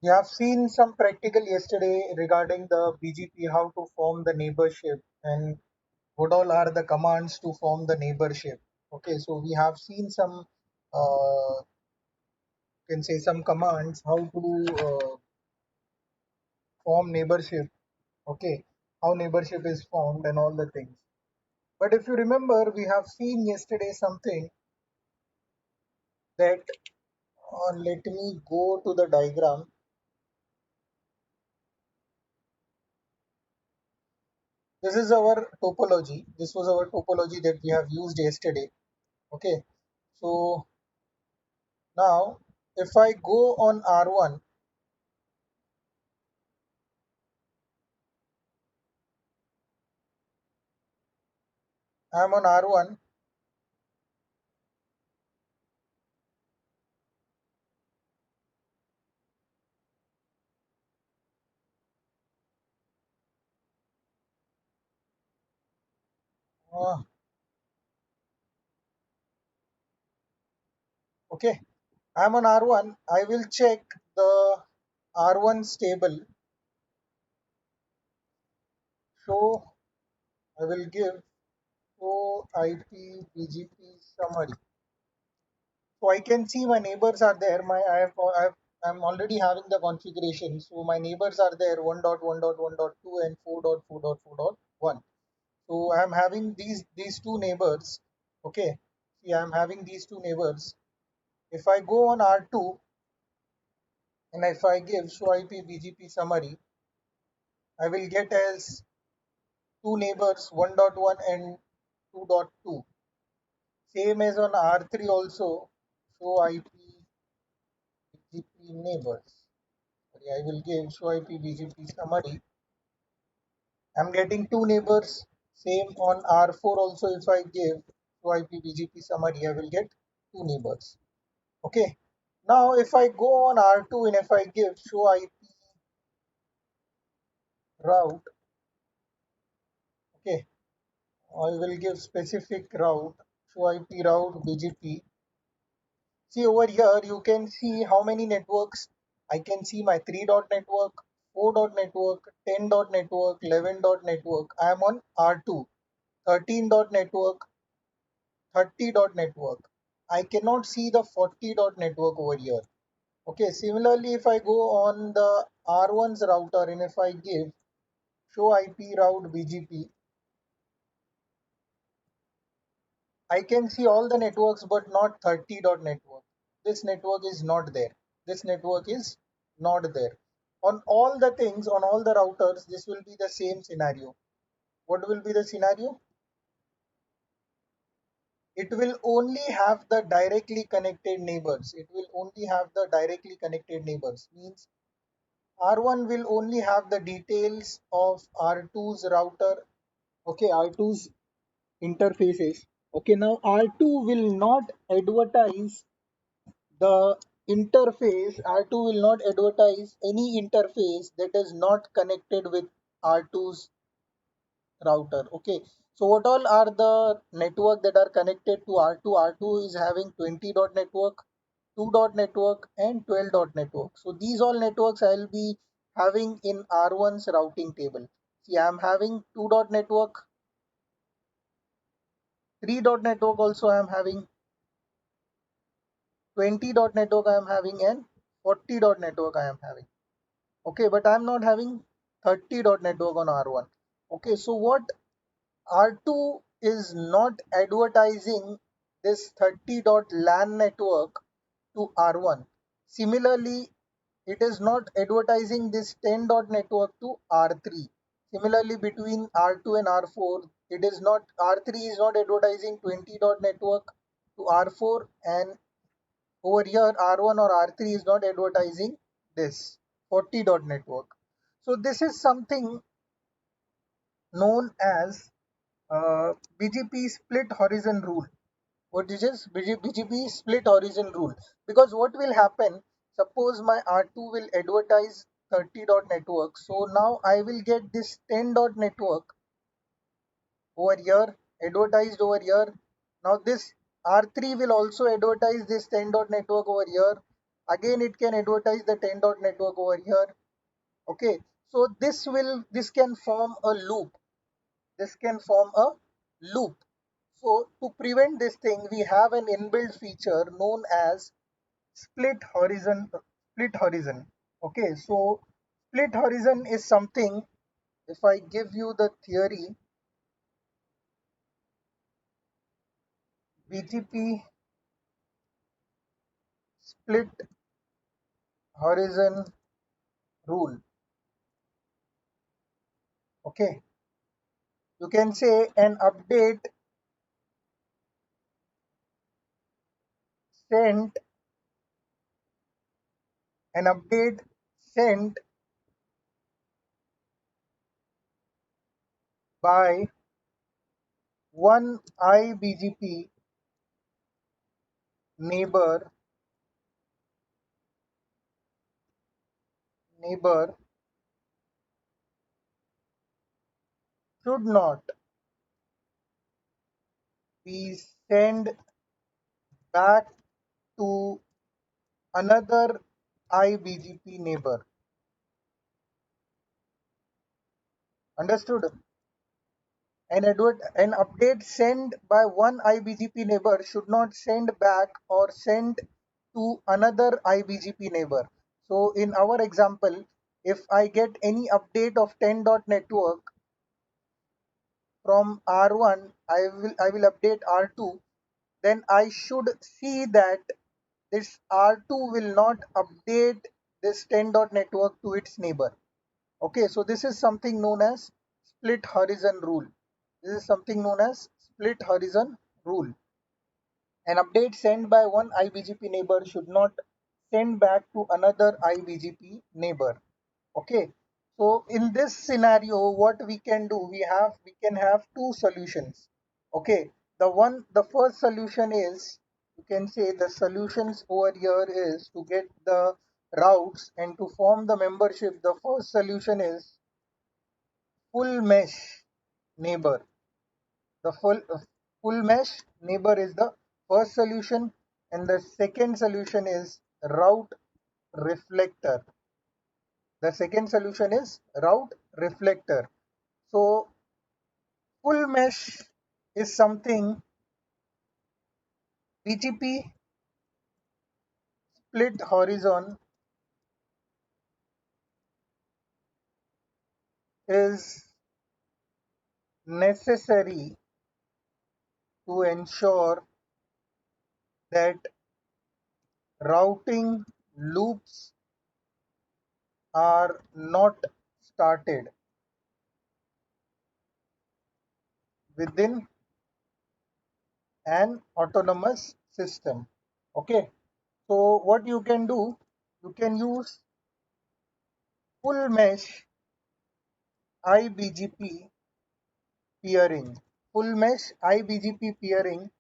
We have seen some practical yesterday regarding the BGP, how to form the neighborship and what all are the commands to form the neighborship. Okay, so we have seen some, can say some commands how to form neighborship. Okay, how neighborship is formed and all the things. But if you remember, we have seen yesterday something that, let me go to the diagram. This is our topology. This was our topology that we have used yesterday. Okay, so now if I go on R1, I am on R1. Okay, I am on R1. I will check the R1 stable. So I will give show IP BGP summary. So I can see my neighbors are there. I'm already having the configuration. So my neighbors are there 1.1.1.2 and 4.4.4.1. So I'm having these two neighbors. Okay. See, I'm having these two neighbors. If I go on R2 and if I give show IP BGP summary, I will get as two neighbors 1.1 and 2.2. Same as on R3 also, show IP BGP neighbors. Sorry, I will give show IP BGP summary. I'm getting two neighbors. Same on R4 also, if I give show IP BGP summary, I will get two neighbors. Okay. Now if I go on R2 and if I give show IP route, okay, I will give specific route, show IP route BGP. See over here, you can see how many networks. I can see my 3 dot network, 4 dot network, 10 dot network, 11 dot network. I am on R2, 13 dot network, 30 dot network. I cannot see the 40 dot network over here. Okay, similarly, if I go on the R1's router and if I give show IP route BGP, I can see all the networks but not 30 dot network. This network is not there. This network is not there. On all the things, on all the routers, this will be the same scenario. What will be the scenario? It will only have the directly connected neighbors. It will only have the directly connected neighbors. Means R1 will only have the details of R2's router. Okay, R2's interfaces. Okay, now R2 will not advertise the interface. R2 will not advertise any interface that is not connected with R2's router. Okay, so what all are the network that are connected to R2? R2 is having 20 dot network, 2 dot network and 12 dot network. So these all networks I'll be having in R1's routing table. See, I'm having 2 dot network, 3 dot network also I'm having, 20 dot network I am having and 40 dot network I am having. Okay, but I'm not having 30 dot network on R1. Okay, so what R2 is not advertising this 30 dot LAN network to R1. Similarly, it is not advertising this 10 dot network to R3. Similarly, between R2 and R4, it is not, R3 is not advertising 20 dot network to R4, and over here R1 or R3 is not advertising this 40 dot network. So this is something known as BGP split horizon rule. What is this? BGP split horizon rule. Because what will happen? Suppose my R2 will advertise 30 dot network. So now I will get this 10 dot network over here, advertised over here. Now this R3 will also advertise this 10 dot network over here. Again, it can advertise the 10 dot network over here. Okay, so this can form a loop. This can form a loop. So to prevent this thing, we have an inbuilt feature known as split horizon. Split horizon. Okay, so split horizon is something. If I give you the theory, BGP split horizon rule. Okay, you can say sent an update sent by one IBGP neighbor neighbor should not be sent back to another IBGP neighbor. Understood? An update sent by one IBGP neighbor should not send back or send to another IBGP neighbor. So in our example, if I get any update of 10 dot network from R1, I will update R2, then I should see that this R2 will not update this 10 dot network to its neighbor. Okay, so this is something known as split horizon rule. This is something known as split horizon rule. An update sent by one IBGP neighbor should not send back to another IBGP neighbor. Okay, so in this scenario, what we can do, we can have two solutions. Okay, the first solution is, you can say the solutions over here is to get the routes and to form the membership. The first solution is full mesh neighbor. The full mesh neighbor is the first solution, and the second solution is route reflector. The second solution is route reflector. So full mesh is something BGP split horizon is necessary to ensure that routing loops are not started within an autonomous system. Okay, so what you can do, you can use full mesh IBGP peering. Full mesh IBGP peering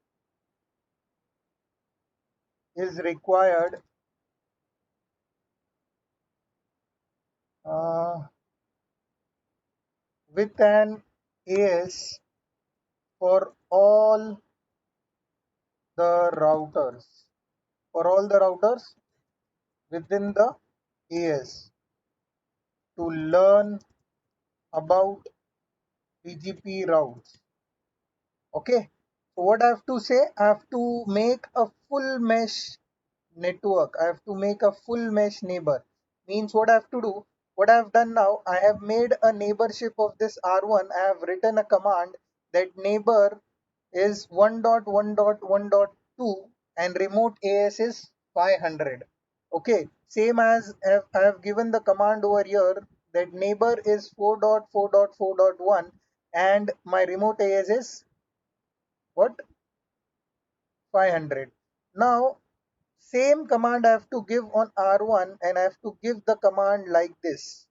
is required uh, with an AS for all the routers. For all the routers within the AS to learn about BGP routes. Okay. So what I have to say, I have to make a full mesh network. I have to make a full mesh neighbor. Means what I have to do, what I have done now, I have made a neighborship of this R1. I have written a command that neighbor is 1.1.1.2 and remote AS is 500. Okay, same as I have given the command over here that neighbor is 4.4.4.1 and my remote AS is what, 500. Now same command I have to give on R1 and I have to give the command like this: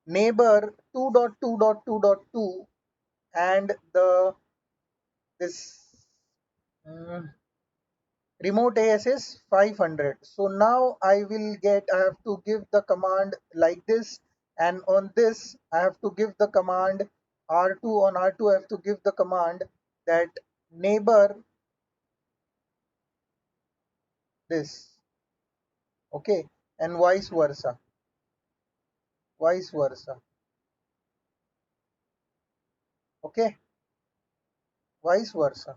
neighbor 2.2.2.2 and the this remote AS is 500. So now I have to give the command like this, and on this I have to give the command R2. On R2 I have to give the command that neighbor this. Okay, and vice versa. Vice versa. Okay, vice versa.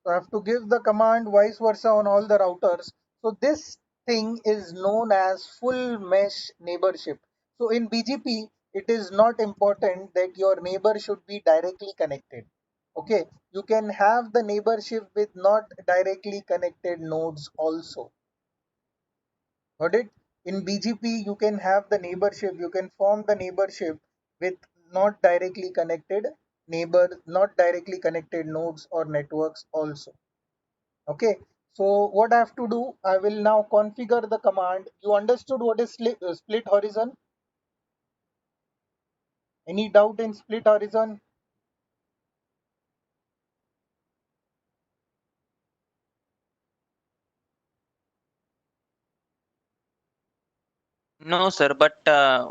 So I have to give the command vice versa on all the routers. So this thing is known as full mesh neighborship. So in BGP, it is not important that your neighbor should be directly connected. Okay, you can have the neighborship with not directly connected nodes also. Got it? In BGP, you can have the neighborship, you can form the neighborship with not directly connected not directly connected nodes or networks also. Okay, so what I have to do, I will now configure the command. You understood what is split horizon? Any doubt in split horizon? No, sir, but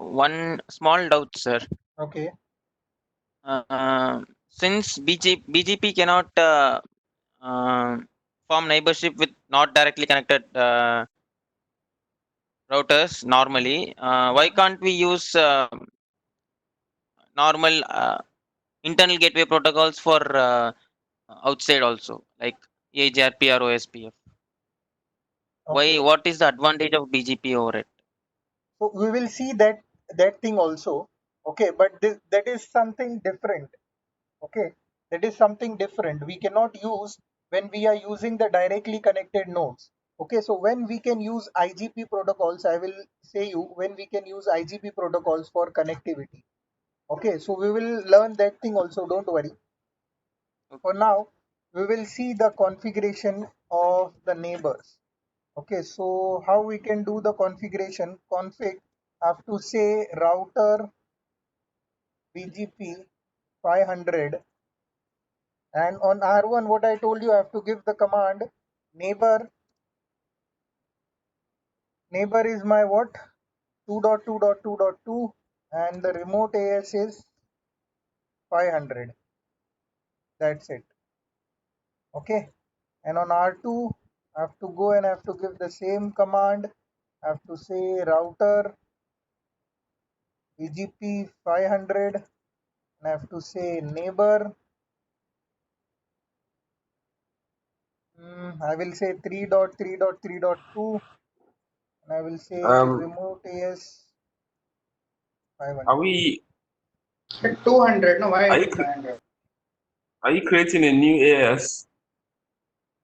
one small doubt, sir. Okay, Since BGP cannot form neighborship with not directly connected routers normally, why can't we use normal internal gateway protocols for outside also, like AGRP or OSPF? Why? okay. What is the advantage of BGP over it? So we will see that thing also. Okay, but that is something different. Okay, that is something different. We cannot use when we are using the directly connected nodes. Okay, so when we can use IGP protocols, I will say you when we can use IGP protocols for connectivity. Okay, so we will learn that thing also. Don't worry. For Okay. now, we will see the configuration of the neighbors. Okay, so how we can do the configuration? Config, I have to say router BGP 500, and on R1 what I told you, I have to give the command neighbor. Neighbor is my what? 2.2.2.2, and the remote AS is 500. That's it. Okay, and on R2 I have to go and I have to give the same command. I have to say router BGP 500, and I have to say neighbor. I will say 3.3.3.2, and I will say Um, remote AS are 500. we? 200, no, why Are it you? is 500? Are you creating a new AS?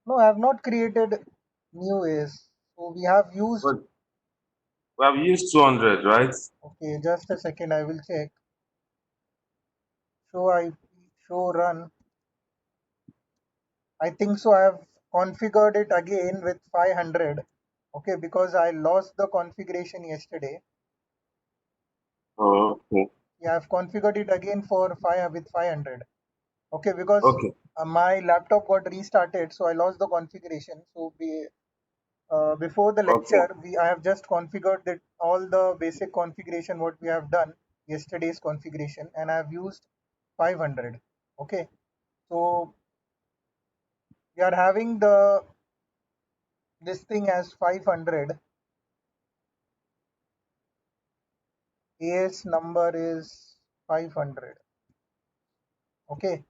No, I have not created new AS. So we have used. But we have used 200, right? Okay, just a second. I will check. Show IP, show run. I think so. I have configured it again with 500. Okay, because I lost the configuration yesterday. Oh, okay. Yeah, I've configured it again for 500. Okay, because Okay. my laptop got restarted, so I lost the configuration. So before the Okay. lecture, I have just configured that all the basic configuration what we have done yesterday's configuration, and I have used 500. Okay, so we are having the this thing as 500. AS number is 500. Okay,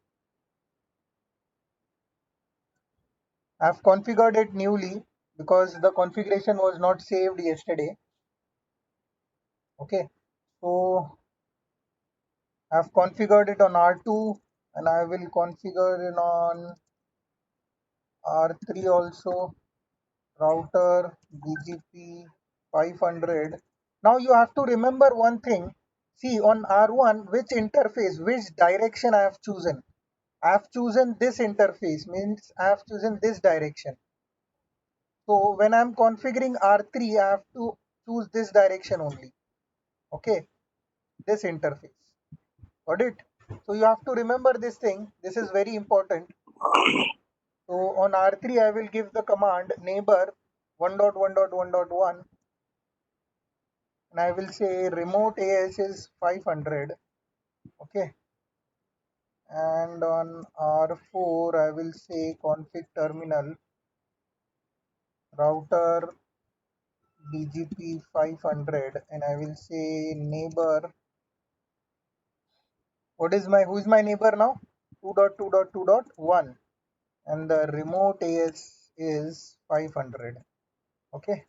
I have configured it newly because the configuration was not saved yesterday. Okay, so I have configured it on R2, and I will configure it on R3 also. Router BGP 500. Now you have to remember one thing. See on R1 which interface, which direction I have chosen. I have chosen this interface, means I have chosen this direction. So when I'm configuring R3, I have to choose this direction only. Okay, this interface. Got it? So you have to remember this thing. This is very important. So on R3, I will give the command neighbor 1.1.1.1, and I will say remote AS is 500. Okay, and on R4 I will say config terminal router BGP 500, and I will say neighbor. Who is my neighbor now? 2.2.2.1, and the remote AS is 500. Okay.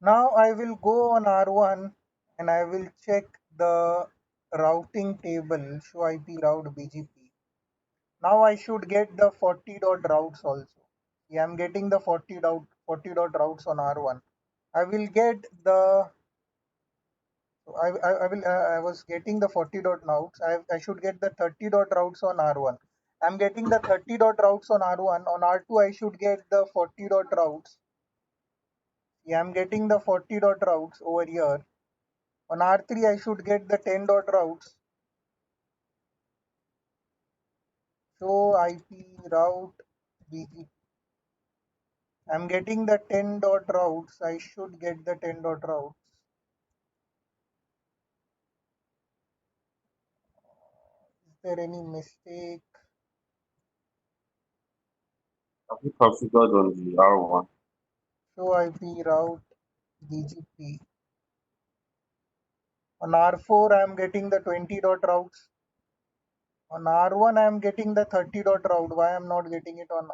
Now I will go on R1 and I will check the routing table, show IP route BGP. Now I should get the 40 dot routes also. Yeah, I'm getting the 40 dot routes on R1. I will get the I will I was getting the 40 dot routes. I should get the 30 dot routes on R1. I'm getting the 30 dot routes on R1. On R2 I should get the 40 dot routes. Yeah, I'm getting the 40 dot routes over here. On R3 I should get the 10 dot routes. Show IP route BGP. I'm getting the 10 dot routes. I should get the 10 dot routes. Is there any mistake? Have you configured on the R1? Show IP route BGP. On R4 I am getting the 20 dot routes. On R1 I am getting the 30 dot route. Why I am not getting it on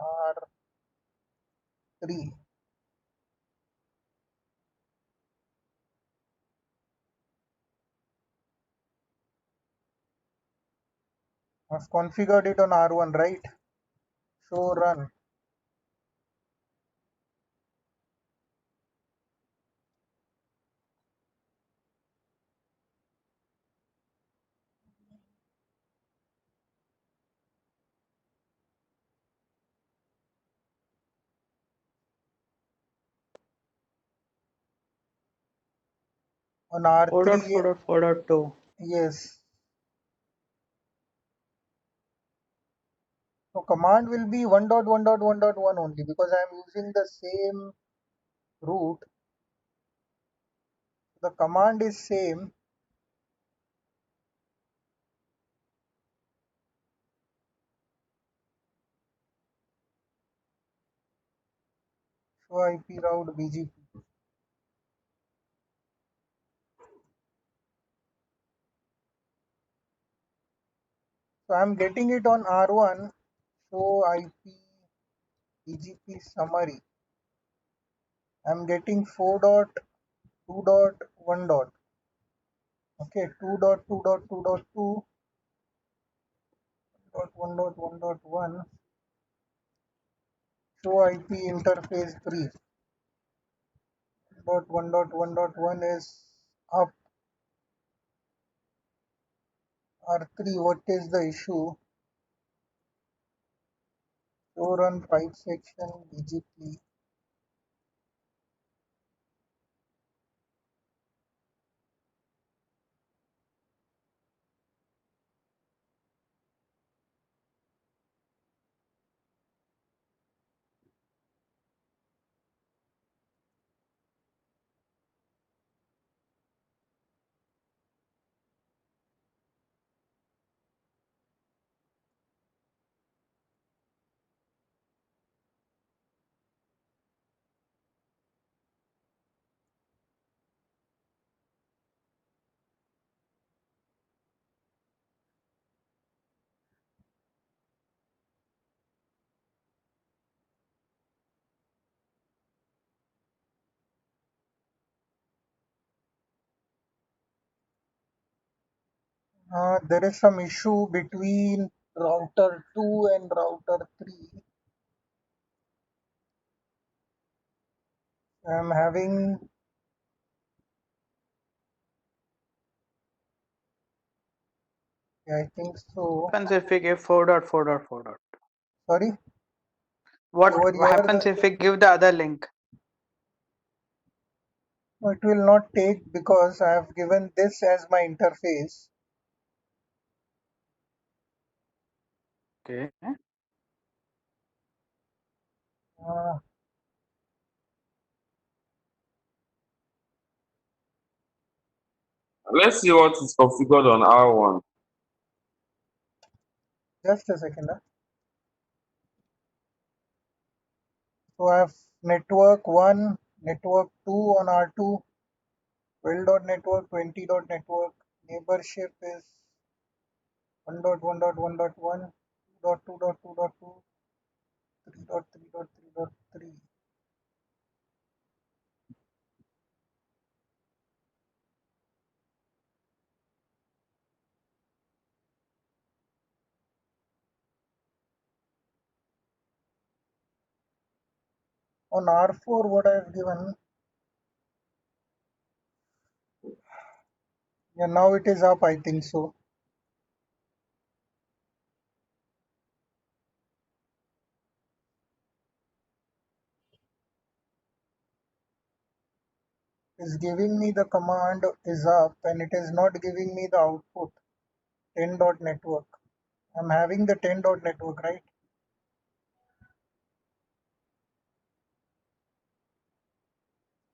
R3? I've configured it on R1, right? Show run. On R3, 4.4.4.2. yes. So command will be 1.1.1.1 only because I am using the same route. The command is same. Show IP route BGP. So I'm getting it on R1. Show IP BGP summary. I'm getting 4.2.1 dot. Okay, 2.2.2.2 dot 1.1.1. Show IP interface brief. Dot 1.1.1 is up. R3, what is the issue? Show run pipe section BGP. There is some issue between router 2 and router 3. I'm having, I think so. Happens if we give 4.4.4. Sorry, What over here happens if we give the other link? it will not take because I have given this as my interface. Okay. Uh, Let's see what is configured on R1. just a second. So I have network 1, network 2 on R2, 12.network, 20.network, neighborship is 1.1.1.1, 2.2.2.2, 3.3.3.3. On R4, what I have given, yeah, now it is up, I think so. Is giving me the command is up and it is not giving me the output 10.network. I'm having the 10.network, right?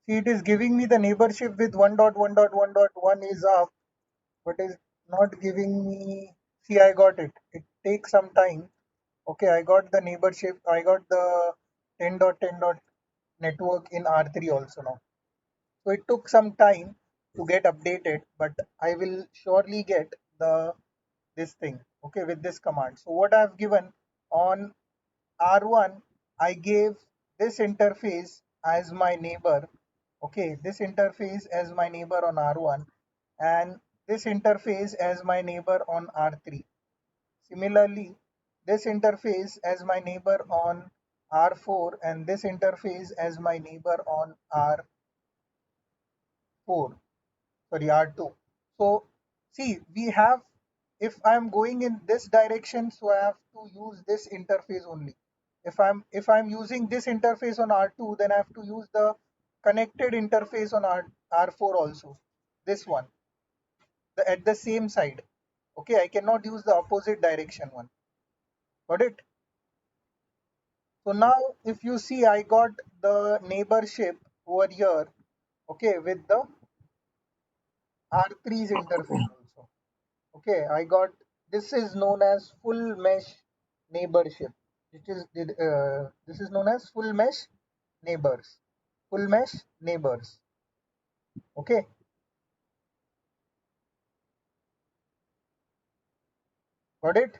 See, it is giving me the neighborship with 1.1.1.1 is up, but is not giving me. See, I got it. It takes some time. Okay, I got the neighborship. I got the 10.10.network in R3 also now. So it took some time to get updated, but I will surely get the this thing, okay, with this command. So what I've given on R1, I gave this interface as my neighbor, okay, this interface as my neighbor on R1 and this interface as my neighbor on R3. Similarly, this interface as my neighbor on R4 and this interface as my neighbor on R4, sorry, R2. So see, we have, if I'm going in this direction, so I have to use this interface only. If I'm using this interface on R2, then I have to use the connected interface on R4 also. This one, at the same side. Okay, I cannot use the opposite direction one. Got it? So now if you see, I got the neighborship over here, okay, with the R3's interface also. Okay, I got, this is known as full mesh neighborship. This is known as full mesh neighbors. Full mesh neighbors. Okay, got it?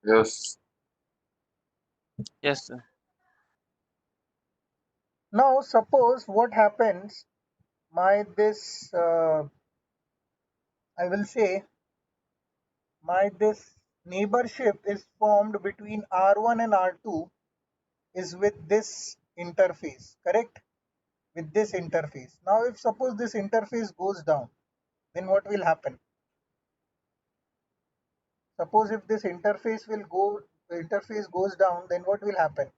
Yes. Yes, sir. Now suppose what happens, my this I will say my this neighborship is formed between R1 and R2 is with this interface, correct? With this interface. Now if suppose this interface goes down, then what will happen? Suppose if this interface goes down, then what will happen?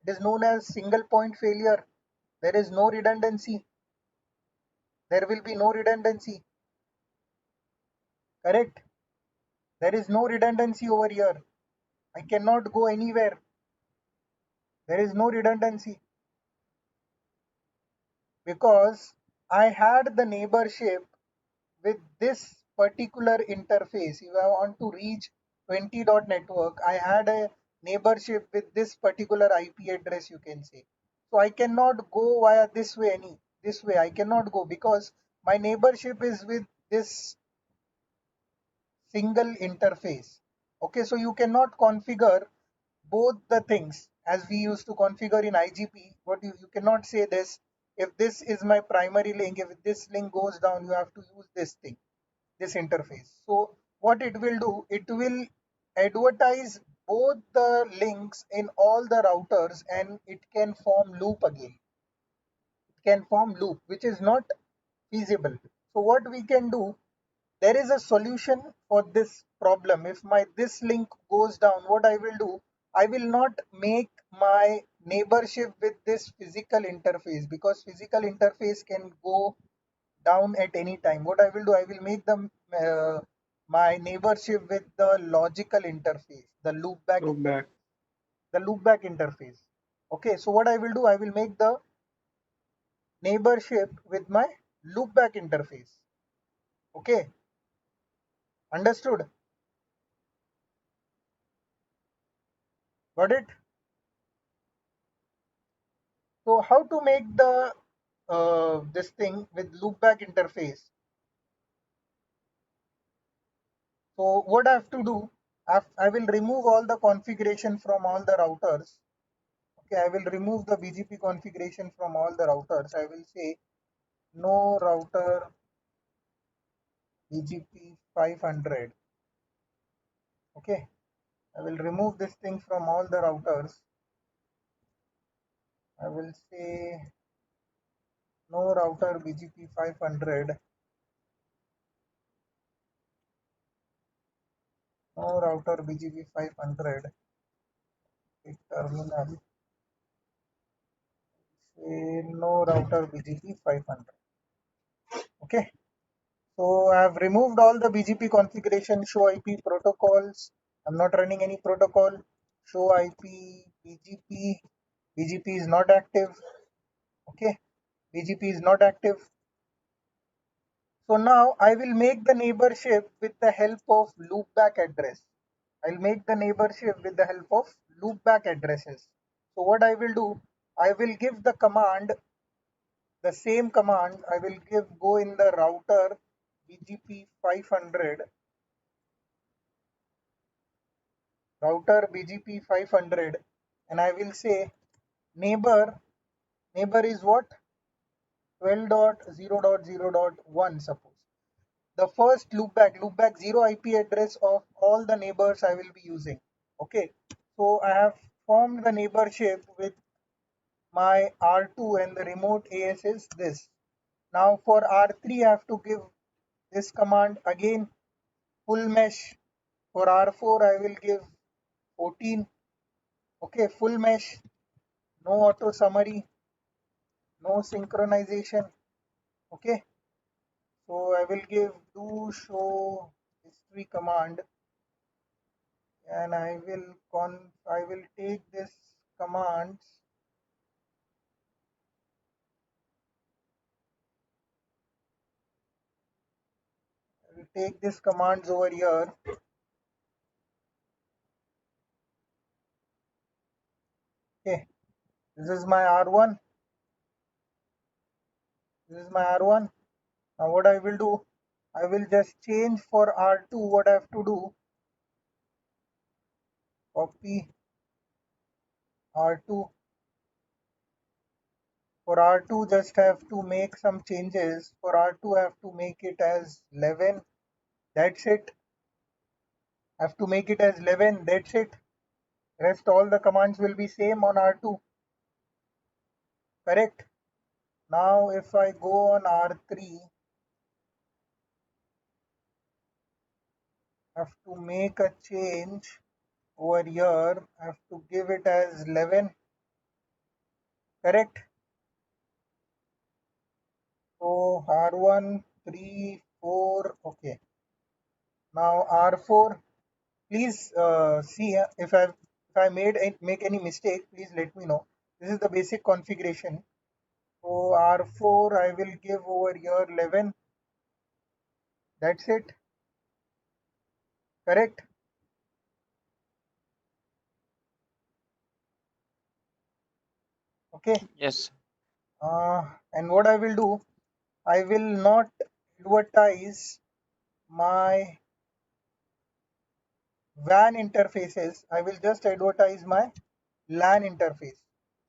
It is known as single point failure. There is no redundancy. There will be no redundancy. Correct? There is no redundancy over here. I cannot go anywhere. There is no redundancy because I had the neighborship with this particular interface. If I want to reach 20.network, I had a neighborship with this particular IP address, you can say. So I cannot go via this way. I cannot go because my neighborship is with this single interface. Okay, so you cannot configure both the things as we used to configure in IGP. What you cannot say this, if this is my primary link, if this link goes down, you have to use this thing, this interface. So what it will do, it will advertise both the links in all the routers and it can form loop again. It can form loop, which is not feasible. So what we can do, there is a solution for this problem. If my this link goes down, what I will do, I will not make my neighborship with this physical interface because physical interface can go down at any time. What I will do, I will make them my neighborship with the logical interface, the loopback Go interface, back. the loopback interface. Okay, so what I will do, I will make the neighborship with my loopback interface. Okay, understood? Got it? So how to make the this thing with loopback interface? So what I have to do, I will remove all the configuration from all the routers. Okay, I will remove the BGP configuration from all the routers. I will say no router BGP 500. Okay, I will remove this thing from all the routers. I will say no router BGP 500. No router BGP 500. Terminal. Say no router BGP 500. Okay. So I have removed all the BGP configuration, show IP protocols. I'm not running any protocol. Show IP BGP. BGP is not active. Okay, BGP is not active. So now I will make the neighborship with the help of loopback address. I'll make the neighborship with the help of loopback addresses. So what I will do, I will give the command, the same command. I will go in the router BGP 500. Router BGP 500, and I will say neighbor is what, 12.0.0.1. suppose the first loopback 0 IP address of all the neighbors I will be using. Okay, so I have formed the neighborship with my R2 and the remote AS is this. Now for R3 I have to give this command again, full mesh. For R4 I will give 14. Okay, full mesh, no auto summary, no synchronization. Okay, so I will give do show history command, and I will take this commands. I will take this commands over here. Okay, this is my R1. This is my R1. Now what I will do, I will just change for R2. What I have to do, copy R2. For R2 just have to make some changes. For R2 I have to make it as 11. That's it. I have to make it as 11. That's it. Rest all the commands will be same on R2. Correct. Now if I go on R3, I have to make a change over here. I have to give it as 11. Correct. So R1, 3, 4. Okay. Now R4. Please see if I make any mistake. Please let me know. This is the basic configuration. So R4 I will give over here 11. That's it. Correct. Okay. Yes. And what I will do, I will not advertise my WAN interfaces. I will just advertise my LAN interface.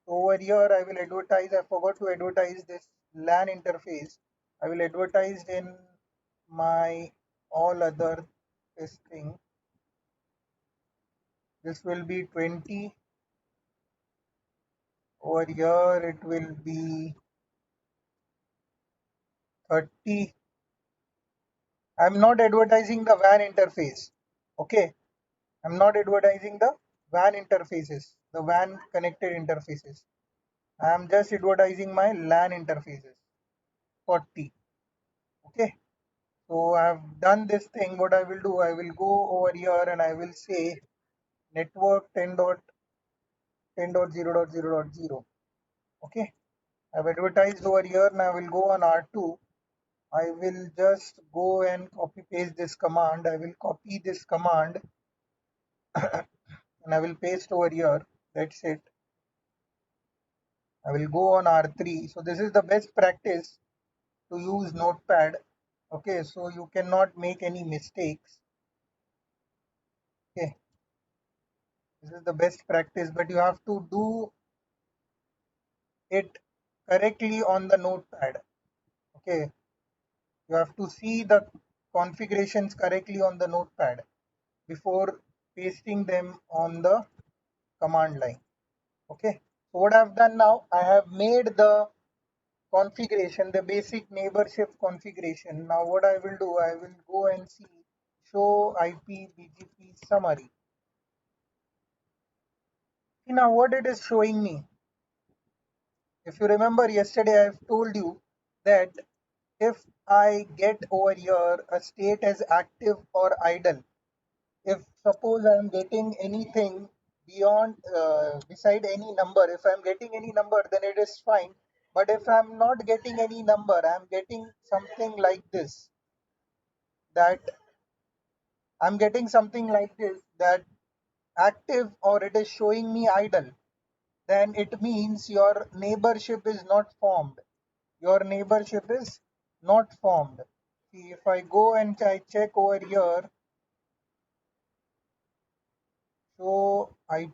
So over here I will advertise, I forgot to advertise this LAN interface. I will advertise in my all other this thing. This will be 20. Over here it will be 30. I'm not advertising the WAN interface. Okay, I'm not advertising the WAN interfaces, the WAN connected interfaces. I am just advertising my LAN interfaces. 40. Okay, so I have done this thing. What I will do, I will go over here and I will say network 10.10.0.0.0. Okay, I've advertised over here. Now I will go on R2. I will just go and copy paste this command. I will copy this command and I will paste over here. That's it. I will go on R3. So this is the best practice to use Notepad. Okay, so you cannot make any mistakes. Okay, this is the best practice, but you have to do it correctly on the Notepad. Okay, you have to see the configurations correctly on the Notepad before pasting them on the command line. Okay, so what I've done now, I have made the configuration, the basic neighborship configuration. Now what I will do, I will go and see show IP BGP summary. See now what it is showing me. If you remember yesterday I've told you that if I get over here a state as active or idle, if suppose I am getting anything beyond beside any number, if I'm getting any number then it is fine, but if I'm not getting any number, I'm getting something like this, that I'm getting something like this, that active or it is showing me idle, then it means your neighborship is not formed. Your neighborship is not formed. See, if I go and I check over here, show IP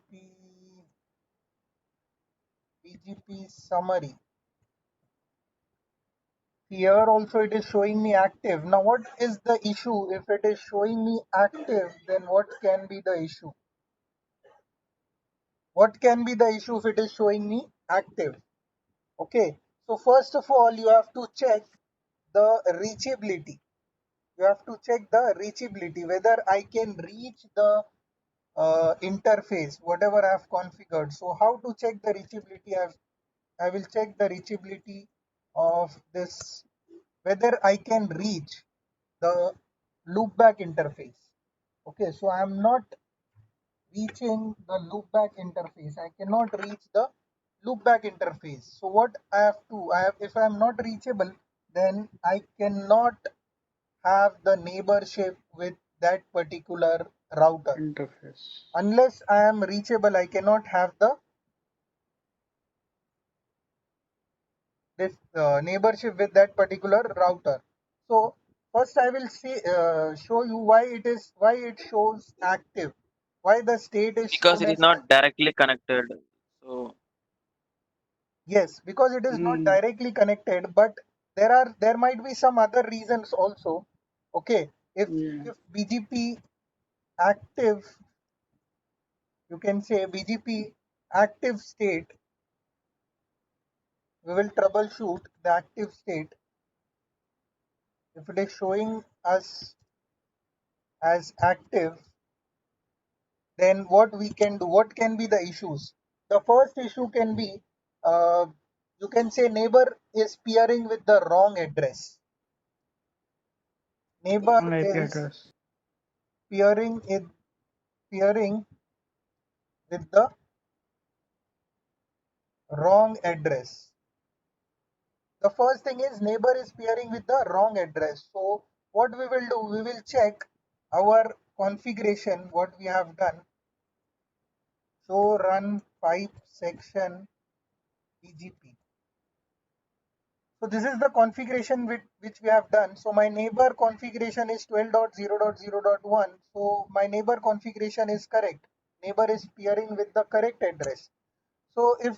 BGP summary. Here also it is showing me active. Now what is the issue? If it is showing me active, then what can be the issue? What can be the issue if it is showing me active? Okay, so first of all, you have to check the reachability. You have to check the reachability, whether I can reach the interface, whatever I have configured. So how to check the reachability? I will check the reachability of this, whether I can reach the loopback interface. Okay, so I am not reaching the loopback interface. I cannot reach the loopback interface. So what I have to, if I am not reachable, then I cannot have the neighborship with that particular router. Interface. Unless I am reachable, I cannot have the this neighborship with that particular router. So first I will show you why it shows active, why the state is because shown it is as not active. directly connected. So Yes, because it is not directly connected, but there might be some other reasons also. Okay, Yeah. if BGP active, you can say BGP active state, we will troubleshoot the active state. If it is showing us as active, then what we can do, what can be the issues? The first issue can be, uh, you can say neighbor is peering with the wrong address. Neighbor Wrong IP is address. peering it peering with the wrong address. The first thing is neighbor is peering with the wrong address. So what we will do, we will check our configuration, what we have done. So run pipe section BGP. So this is the configuration which we have done. So my neighbor configuration is 12.0.0.1. So my neighbor configuration is correct. Neighbor is peering with the correct address. So if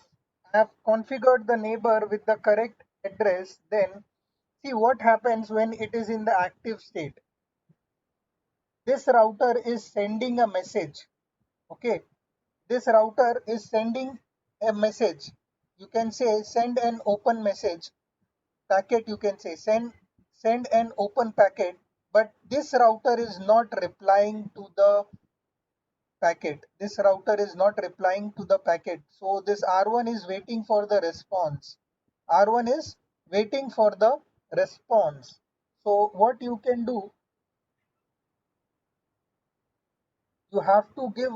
I have configured the neighbor with the correct address, then see what happens when it is in the active state. This router is sending a message. Okay. This router is sending a message. You can say send an open message packet, you can say send an open packet, but this router is not replying to the packet. This router is not replying to the packet. So this R1 is waiting for the response. R1 is waiting for the response. So what you can do, you have to give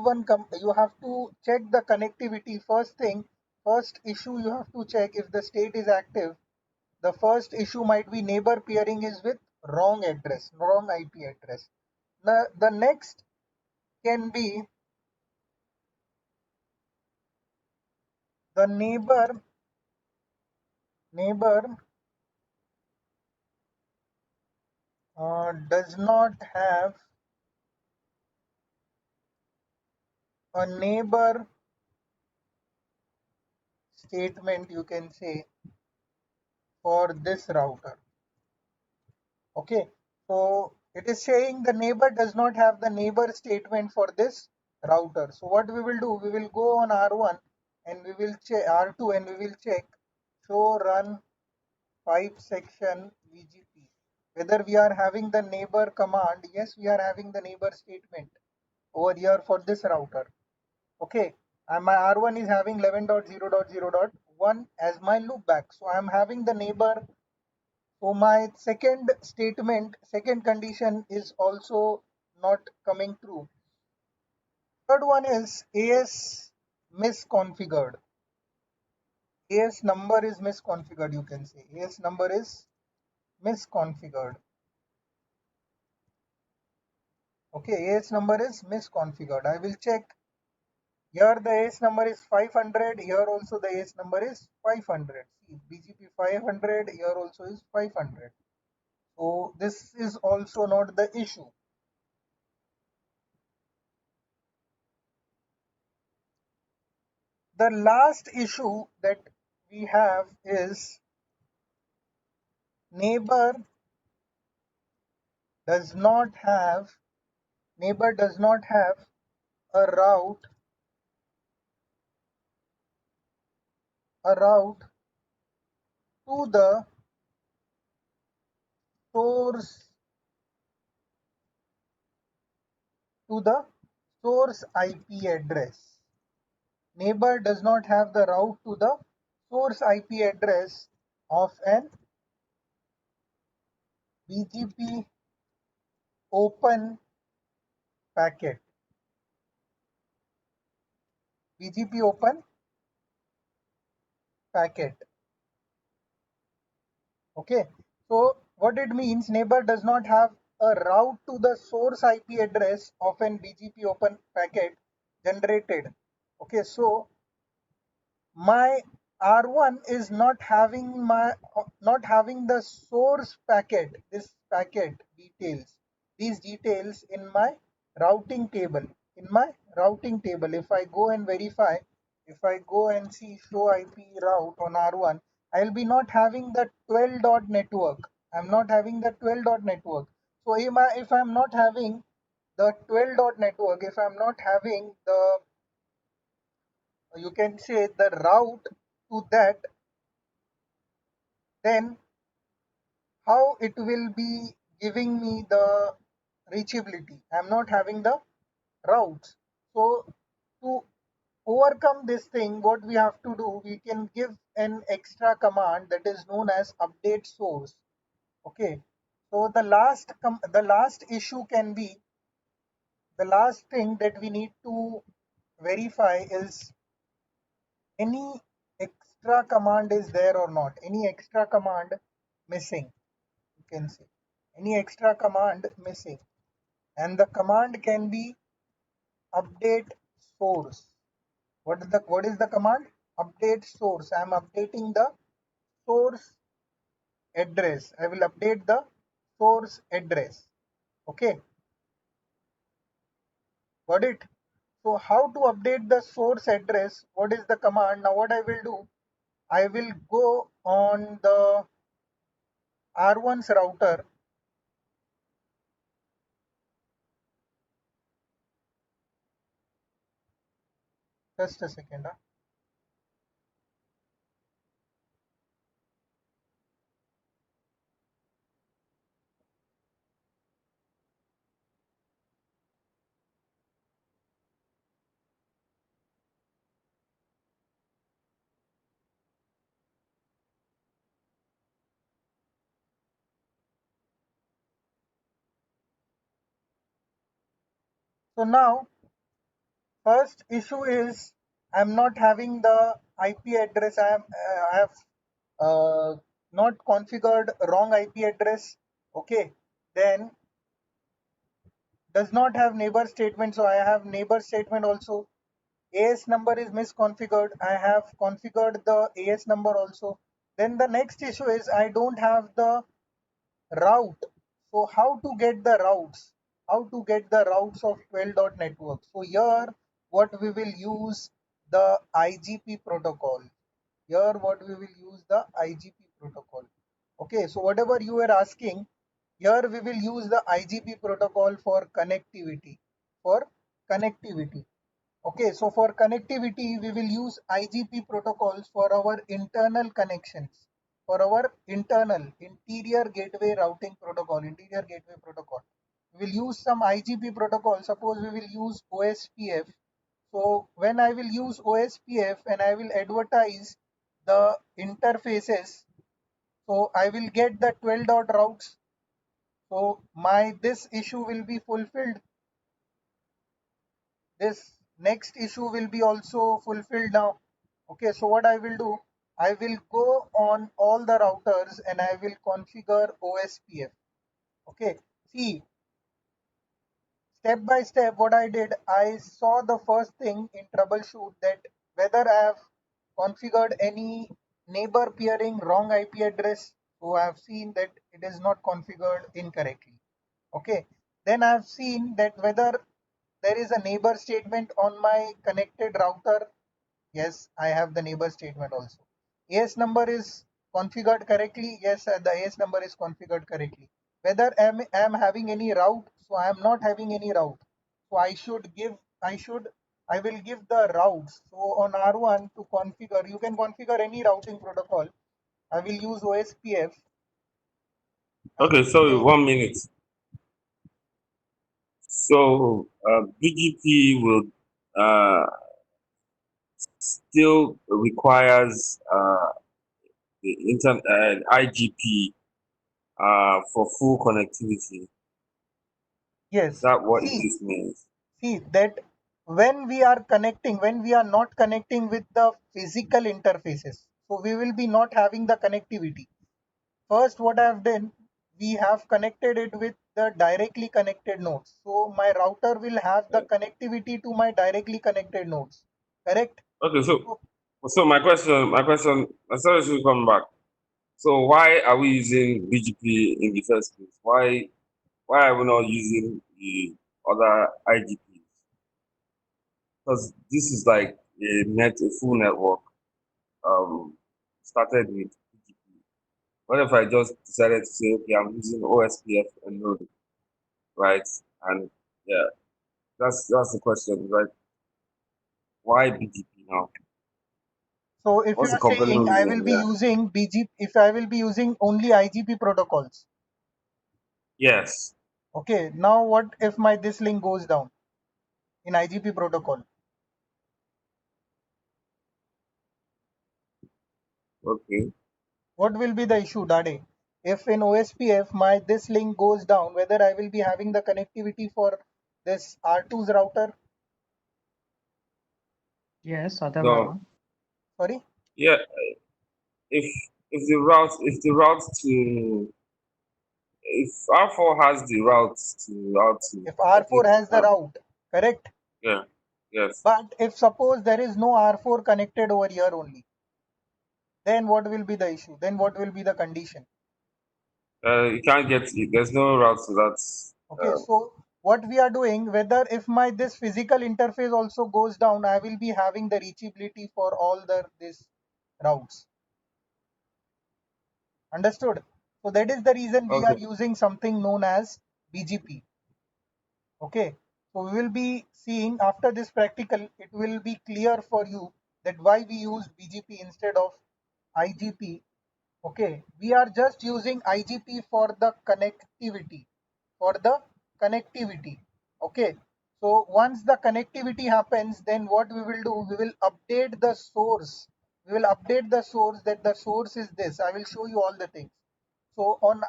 you have to check the connectivity. First issue you have to check if the state is active. The first issue might be neighbor peering is with wrong address, wrong IP address. The next can be the neighbor neighbor does not have a neighbor statement, you can say, for this router. Okay, so it is saying the neighbor does not have the neighbor statement for this router. So what we will do, we will go on R1 and we will check R2 and we will check show run pipe section VGP whether we are having the neighbor command. Yes, we are having the neighbor statement over here for this router. Okay, and my R1 is having 11.0.0.1 as my loopback. So I am having the neighbor. So my second statement, second condition is also not coming true. Third one is AS misconfigured. AS number is misconfigured, you can say. AS number is misconfigured. Okay, AS number is misconfigured. I will check. Here the AS number is 500. Here also the AS number is 500. See, BGP 500. Here also is 500. So this is also not the issue. The last issue that we have is neighbor does not have a route to the source IP address. Neighbor does not have the route to the source IP address of an BGP open packet. BGP open packet. Okay, so what it means, neighbor does not have a route to the source IP address of an BGP open packet generated. Okay, so my R1 is not having the source packet, this packet details, these details in my routing table. If I go and verify, if I go and see show IP route on R1, I'll be not having the 12 dot network. I'm not having the 12 dot network. So if I'm not having the 12 dot network, if I'm not having the, you can say, the route to that, then how it will be giving me the reachability? I'm not having the routes. So to overcome this thing, what we have to do, we can give an extra command that is known as update source. Okay, so the last issue can be, the last thing that we need to verify is any extra command is there or not, any extra command missing, you can say, any extra command missing, and the command can be update source. What is the command? Update source. I am updating the source address. I will update the source address. Okay, got it? So how to update the source address? What is the command? Now what I will do, I will go on the R1's router. Just a second. So now first issue is I'm not having the IP address. I have not configured wrong IP address. Okay, then does not have neighbor statement, so I have neighbor statement also. AS number is misconfigured. I have configured the AS number also. Then the next issue is I don't have the route. So how to get the routes? How to get the routes of 12 dot network? So here what we will use the IGP protocol. Here what we will use the IGP protocol. Okay, so whatever you were asking, here we will use the IGP protocol for connectivity. For connectivity. Okay, so for connectivity, we will use IGP protocols for our internal connections, for our internal interior gateway routing protocol, interior gateway protocol. We will use some IGP protocol. Suppose we will use OSPF. So when I will use OSPF and I will advertise the interfaces, so I will get the 12 dot routes. So my this issue will be fulfilled. This next issue will be also fulfilled now. Okay, so what I will do, I will go on all the routers and I will configure OSPF. Okay, see, step by step what I did, I saw the first thing in troubleshoot that whether I have configured any neighbor peering wrong IP address. So I have seen that it is not configured incorrectly. Okay, then I have seen that whether there is a neighbor statement on my connected router. Yes, I have the neighbor statement also. AS number is configured correctly. Yes, the AS number is configured correctly. Whether am having any route, so I am not having any route. So I will give the routes. So on R1 to configure, you can configure any routing protocol. I will use OSPF. I Okay, will sorry, say 1 minute. So BGP will still requires the IGP for full connectivity. Is yes. that what this means? See that when we are connecting, when we are not connecting with the physical interfaces, so we will be not having the connectivity. First, what I have done, we have connected it with the directly connected nodes. So my router will have the Yeah. connectivity to my directly connected nodes. Correct? Okay, So so my sorry to come back. So why are we using BGP in the first place? Why are we not using the other IGPs? Because this is like a full network. Started with BGP. What if I just decided to say, okay, I'm using OSPF and node, right? And yeah, that's the question, right? Why BGP now? so if you What's the are saying compelling I will reason? be Yeah. using BGP, if I will be using only IGP protocols. Yes. Okay, now what if my this link goes down in IGP protocol? Okay. What will be the issue, Dade? If in OSPF my this link goes down, whether I will be having the connectivity for this R2's router? Yes, No. Adavara. Sorry, Yeah. If if the route to if R4 has the route to if I R4 think has the route, correct? yeah, yes. But if suppose there is no R4 connected over here only, then what will be the issue? Then what will be the condition? You can't get it. There's no route to that. Okay, so what we are doing, whether if my this physical interface also goes down, I will be having the reachability for all the this routes. Understood? So that is the reason we are Okay. using something known as BGP. Okay. So we will be seeing after this practical, it will be clear for you that why we use BGP instead of IGP. Okay. We are just using IGP for the connectivity. For the connectivity. Okay. So once the connectivity happens, then what we will do, we will update the source. We will update the source that the source is this. I will show you all the things. So on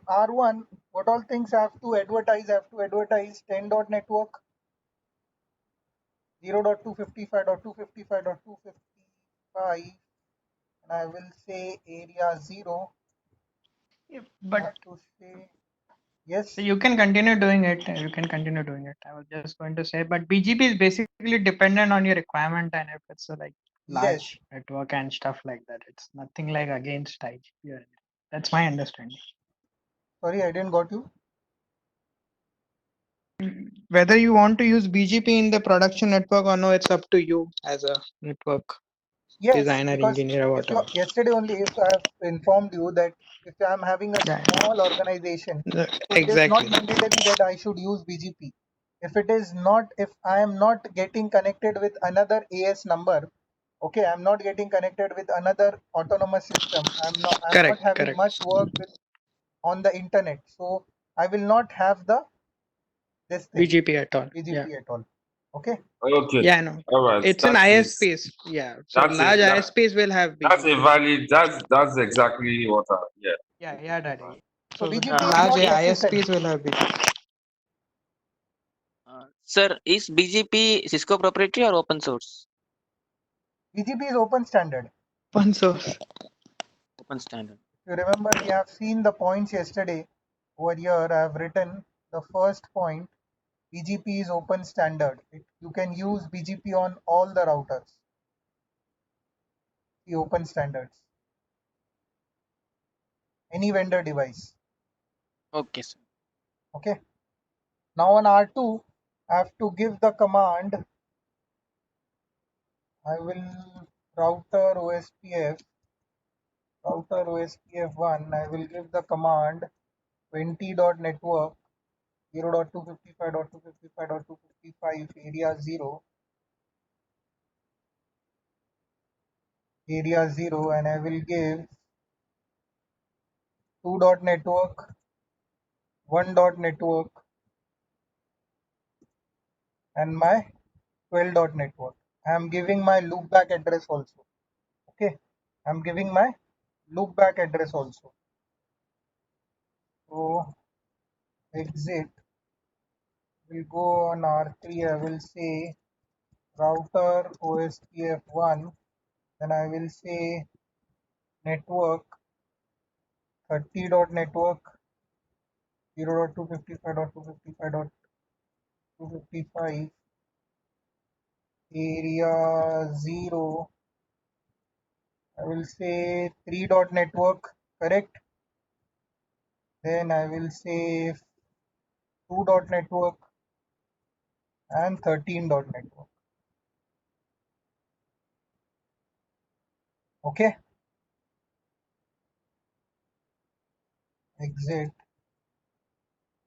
R1, what all things I have to advertise? I have to advertise 10 dot network, 0.255.255.255, and I will say area 0. Yeah, I but have to say yes. so you can continue doing it. You can continue doing it. I was just going to say, but BGP is basically dependent on your requirement, and if it's like Yes. large network and stuff like that. It's nothing like against IGP or anything. That's my understanding. Sorry, I didn't got you. Whether you want to use BGP in the production network or no, it's up to you as a network Yes, designer, because engineer, or if you whatever. yesterday only if I have informed you that if I am having a Yeah, small organization, so it is not exactly. mandatory that I should use BGP. If it is not, if I am not getting connected with another AS number, okay, I'm not getting connected with another autonomous system. I'm not Correct, having correct. much work with on the internet, so I will not have the this thing BGP at all. Yeah. BGP at all. Okay. Okay. Yeah, no. All right. It's an That is ISPs. Yeah. So that's a large that, ISPs will have that's a BGP. valid that's exactly what I yeah. Yeah, daddy. So So the BGP is large not necessary. ISPs will have BGP. Sir, is BGP Cisco proprietary or open source? BGP is open standard. Open source. Open standard. You remember we have seen the points yesterday. Over here I have written the first point. BGP is open standard. You can use BGP on all the routers. The open standards. Any vendor device. Okay, sir. Okay. Now on R2, I have to give the command. I will router OSPF1. I will give the command 20.network 0.255.255.255 area 0 and I will give 2.network 1.network and my 12.network. I am giving my loopback address also. Okay, I am giving my loopback address also. So exit will go on R3. I will say router OSPF1. Then I will say network 30.network 0.255.255.255 area 0. I will say 3.network, correct? Then I will say 2.network and 13.network. Okay, exit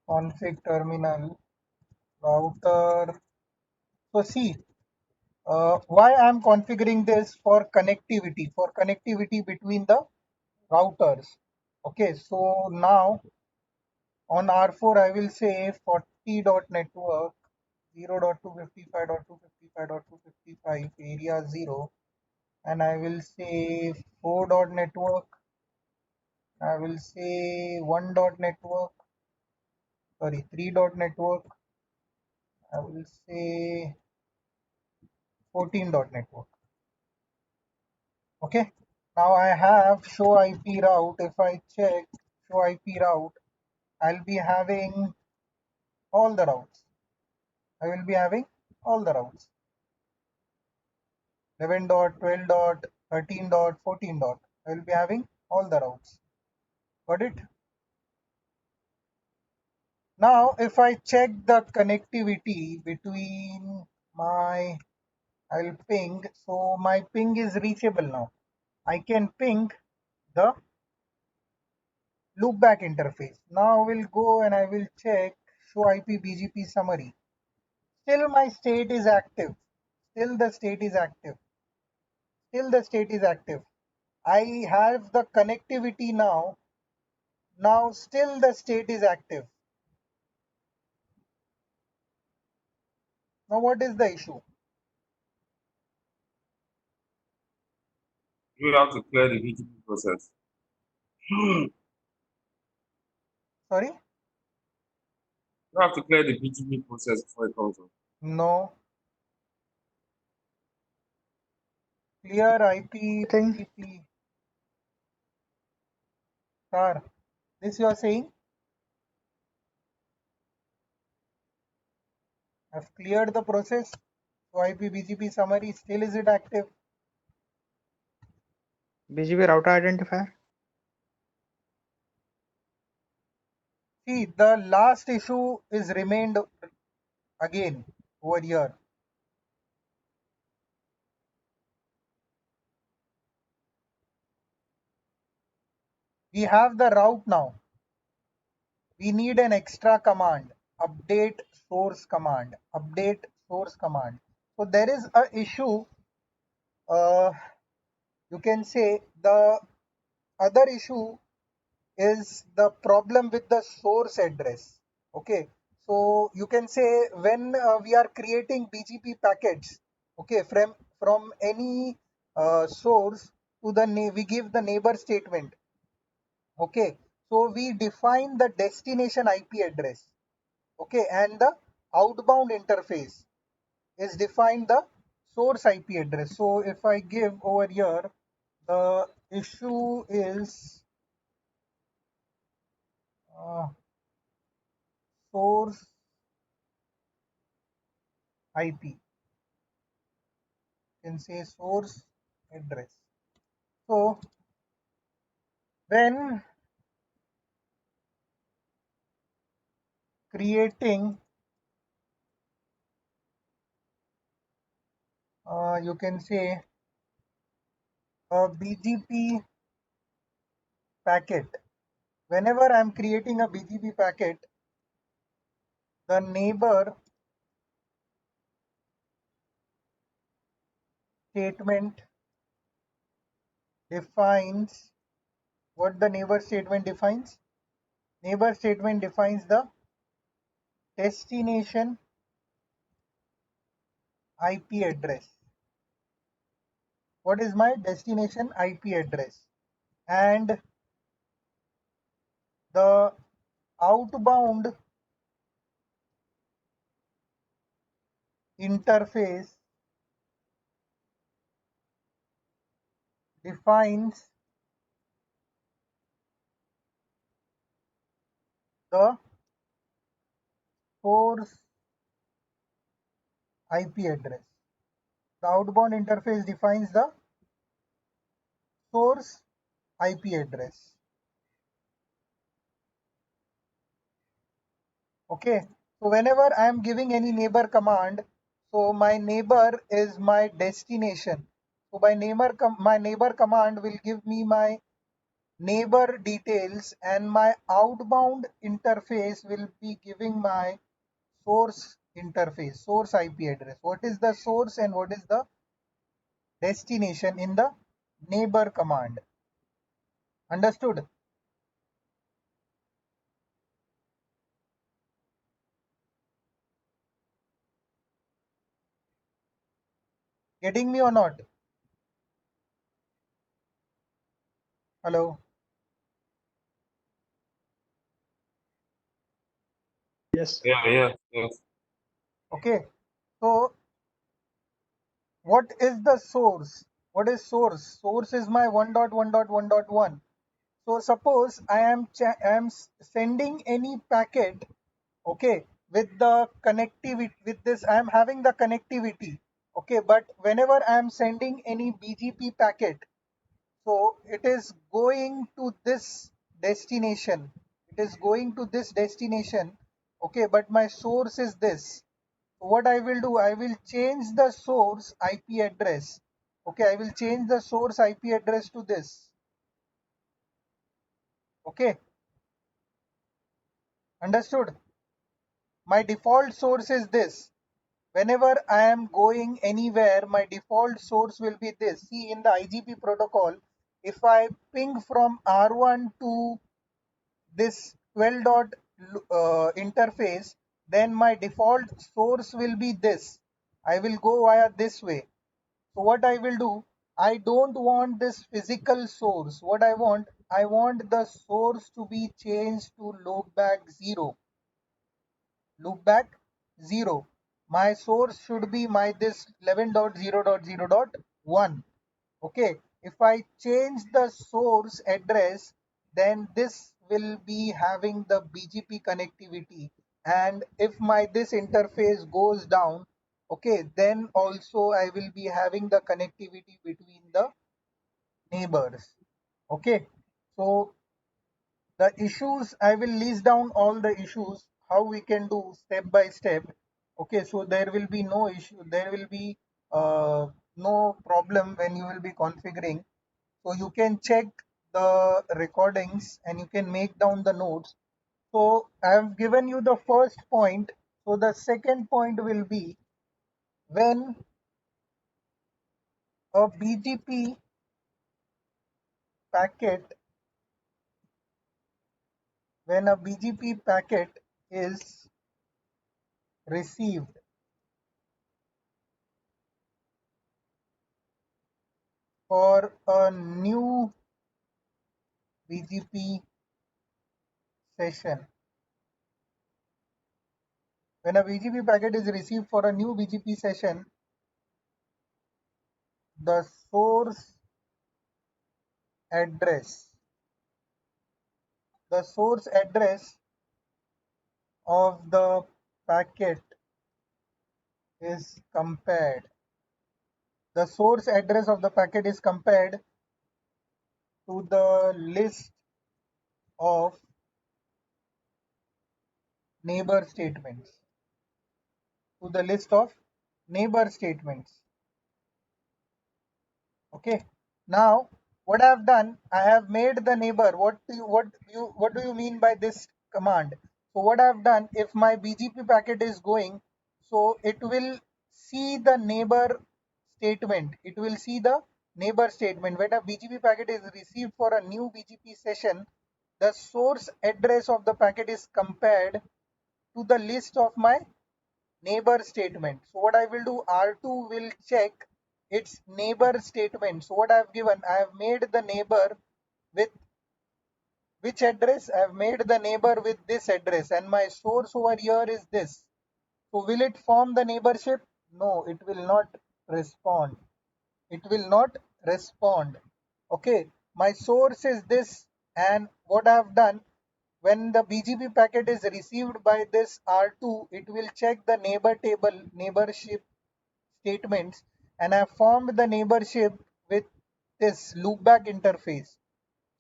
config terminal router. So see, why I am configuring this for connectivity between the routers. Okay, so now on R4 I will say 40.network 0.255.255.255 area 0 and I will say 4.network. I will say 1.network, sorry, 3.network. I will say 14.network. Okay, now I have show IP route. If I check show IP route, I'll be having all the routes. I will be having all the routes 11 dot, 12 dot, 13 dot, 14 dot. I will be having all the routes. Got it? Now, if I check the connectivity between my, I'll ping. So my ping is reachable now. I can ping the loopback interface. Now I will go and I will check show IP BGP summary. Still my state is active. Still the state is active. Still the state is active. I have the connectivity now. Now still the state is active. Now what is the issue? You have to clear the BGP process. You Sorry? have to clear the BGP process before it comes on. No. Clear IP Thing. BGP. Sir, this you are saying? I've cleared the process. So IP BGP summary, still is it active? BGP router identifier. See, the last issue is remained again over here. We have the route now. We need an extra command, update source command, update source command. So there is a issue. You can say the other issue is the problem with the source address. Okay, so you can say when we are creating BGP packets, okay, from any source to the we give the neighbor statement. Okay, so we define the destination IP address. Okay, and the outbound interface is defined the source IP address. So if I give over here, the issue is source IP. You can say source address. So when creating, you can say a BGP packet. Whenever I'm creating a BGP packet, the neighbor statement defines what the neighbor statement defines. Neighbor statement defines the destination IP address. What is my destination IP address? And the outbound interface defines the source IP address. The outbound interface defines the source IP address. Okay, so whenever I am giving any neighbor command, so my neighbor is my destination. So my neighbor command will give me my neighbor details, and my outbound interface will be giving my source interface, source IP address. What is the source and what is the destination in the neighbor command? Understood? Getting me or not? Hello? Yes. Yeah. Okay, so what is the source? What is source? Source is my 1.1.1.1. So suppose I am sending any packet, okay, with the connectivity, with this I am having the connectivity, okay, but whenever I am sending any BGP packet, so it is going to this destination. It is going to this destination, okay, but my source is this. So what I will do, I will change the source IP address. Okay, I will change the source IP address to this. Okay, understood? My default source is this. Whenever I am going anywhere, my default source will be this. See, in the IGP protocol, if I ping from R1 to this 12 dot interface, then my default source will be this. I will go via this way. So what I will do, I don't want this physical source. What I want the source to be changed to loopback 0. Loopback 0. My source should be my this 11.0.0.1. Okay, if I change the source address, then this will be having the BGP connectivity, and if my this interface goes down, okay, then also I will be having the connectivity between the neighbors. Okay, so the issues, I will list down all the issues how we can do step by step. Okay, so there will be no issue, there will be no problem when you will be configuring. So you can check the recordings and you can make down the notes. So I have given you the first point. So the second point will be when a BGP packet, when a BGP packet is received for a new BGP session. When a BGP packet is received for a new BGP session, the source address, the source address of the packet is compared. The source address of the packet is compared to the list of neighbor statements. To the list of neighbor statements. Okay. Now, what I have done, I have made the neighbor. What do you mean by this command? So what I have done, if my BGP packet is going, so it will see the neighbor statement. It will see the neighbor statement. When a BGP packet is received for a new BGP session, the source address of the packet is compared to the list of my neighbor statement. So what I will do, R2 will check its neighbor statement. So what I have given, I have made the neighbor with which address? I have made the neighbor with this address and my source over here is this. So will it form the neighborship? No, it will not respond. It will not respond. Okay, my source is this, and what I have done, when the BGP packet is received by this R2, it will check the neighbor table, neighborship statements, and I have formed the neighborship with this loopback interface.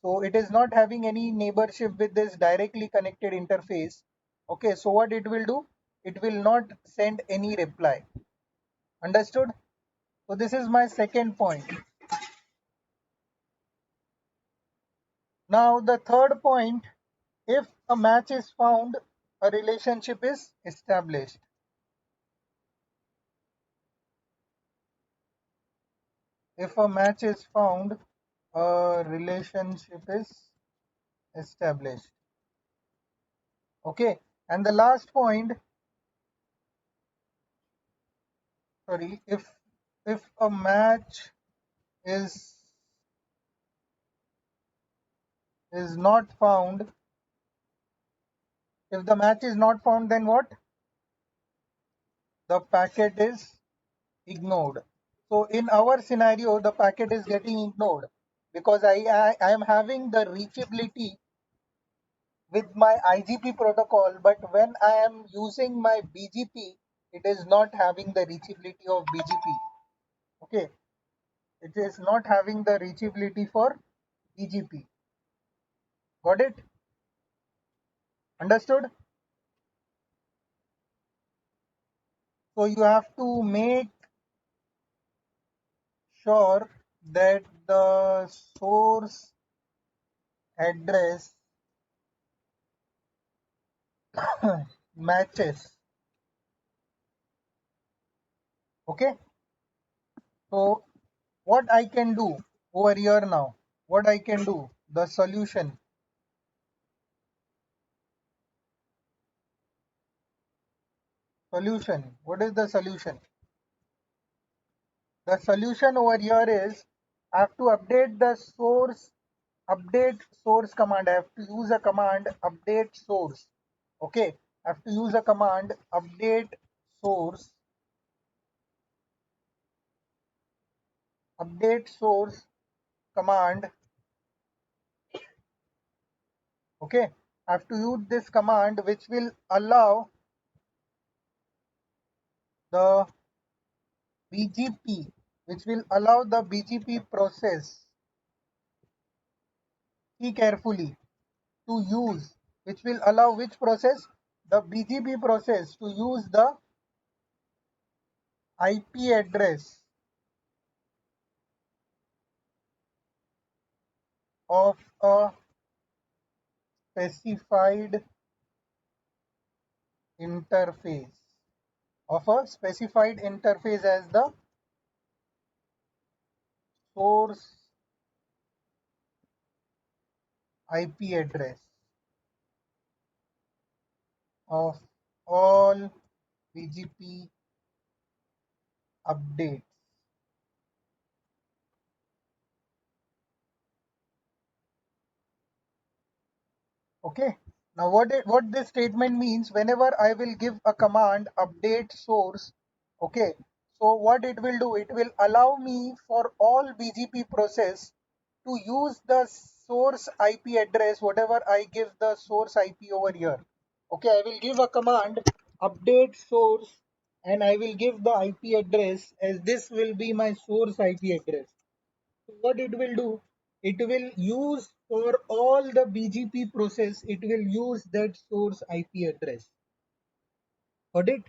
So it is not having any neighborship with this directly connected interface. Okay, so what it will do? It will not send any reply. Understood? So this is my second point. Now the third point, if a match is found, a relationship is established. If a match is found, a relationship is established. Okay, and the last point, sorry, if a match is not found, if the match is not found, then what? The packet is ignored. So in our scenario, the packet is getting ignored because I am having the reachability with my IGP protocol, but when I am using my BGP, it is not having the reachability of BGP. Okay, it is not having the reachability for BGP. Got it? Understood? So you have to make sure that the source address matches. Okay, so what I can do over here now, what I can do, the solution. What is the solution? The solution over here is I have to update the source, update source command. I have to use a command update source. Okay, I have to use a command update source, update source command. Okay, I have to use this command which will allow the BGP, which will allow the BGP process see carefully, to use, which will allow which process? The BGP process to use the IP address of a specified interface as the source IP address of all BGP updates. Okay. Now what this statement means, whenever I will give a command update source, okay, so what it will do, it will allow me for all BGP process to use the source IP address, whatever I give the source IP over here. Okay, I will give a command update source and I will give the IP address as this will be my source IP address. So what it will do, it will use for all the BGP process, it will use that source IP address. Got it?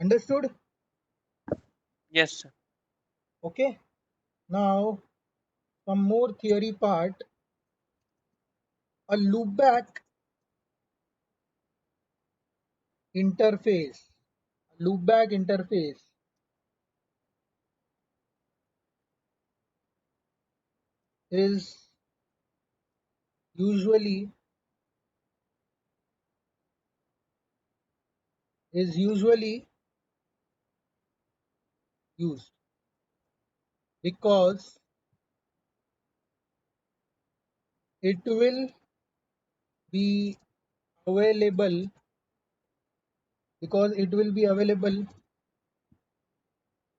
Understood? Yes, sir. Okay. Now some more theory part. A loopback interface. Loopback interface is usually used because it will be available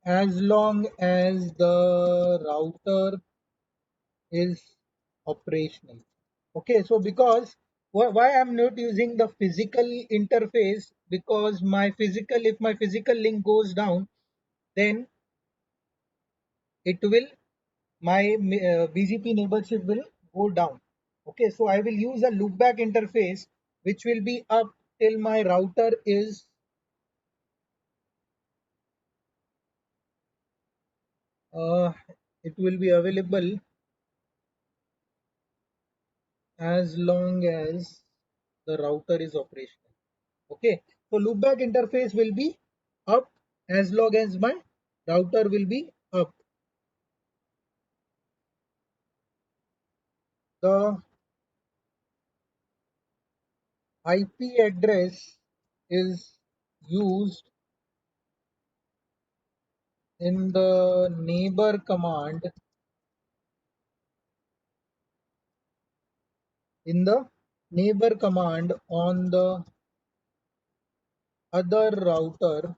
as long as the router is operational. Okay, so because why I'm not using the physical interface, because if my physical link goes down, then it will my BGP neighborship will go down. Okay, so I will use a loopback interface which will be up till my router is it will be available as long as the router is operational. Okay, so loopback interface will be up as long as my router will be up. The IP address is used in the neighbor command on the other router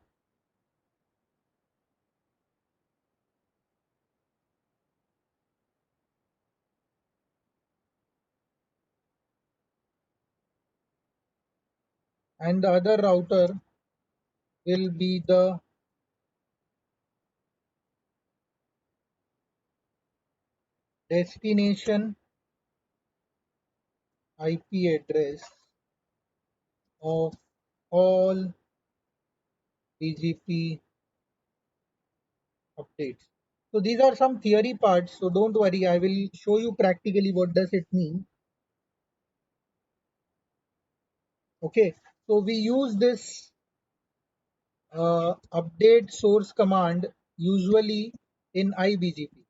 and the other router will be the destination IP address of all BGP updates. So these are some theory parts, so don't worry, I will show you practically what does it mean. Okay, so we use this update source command usually in iBGP.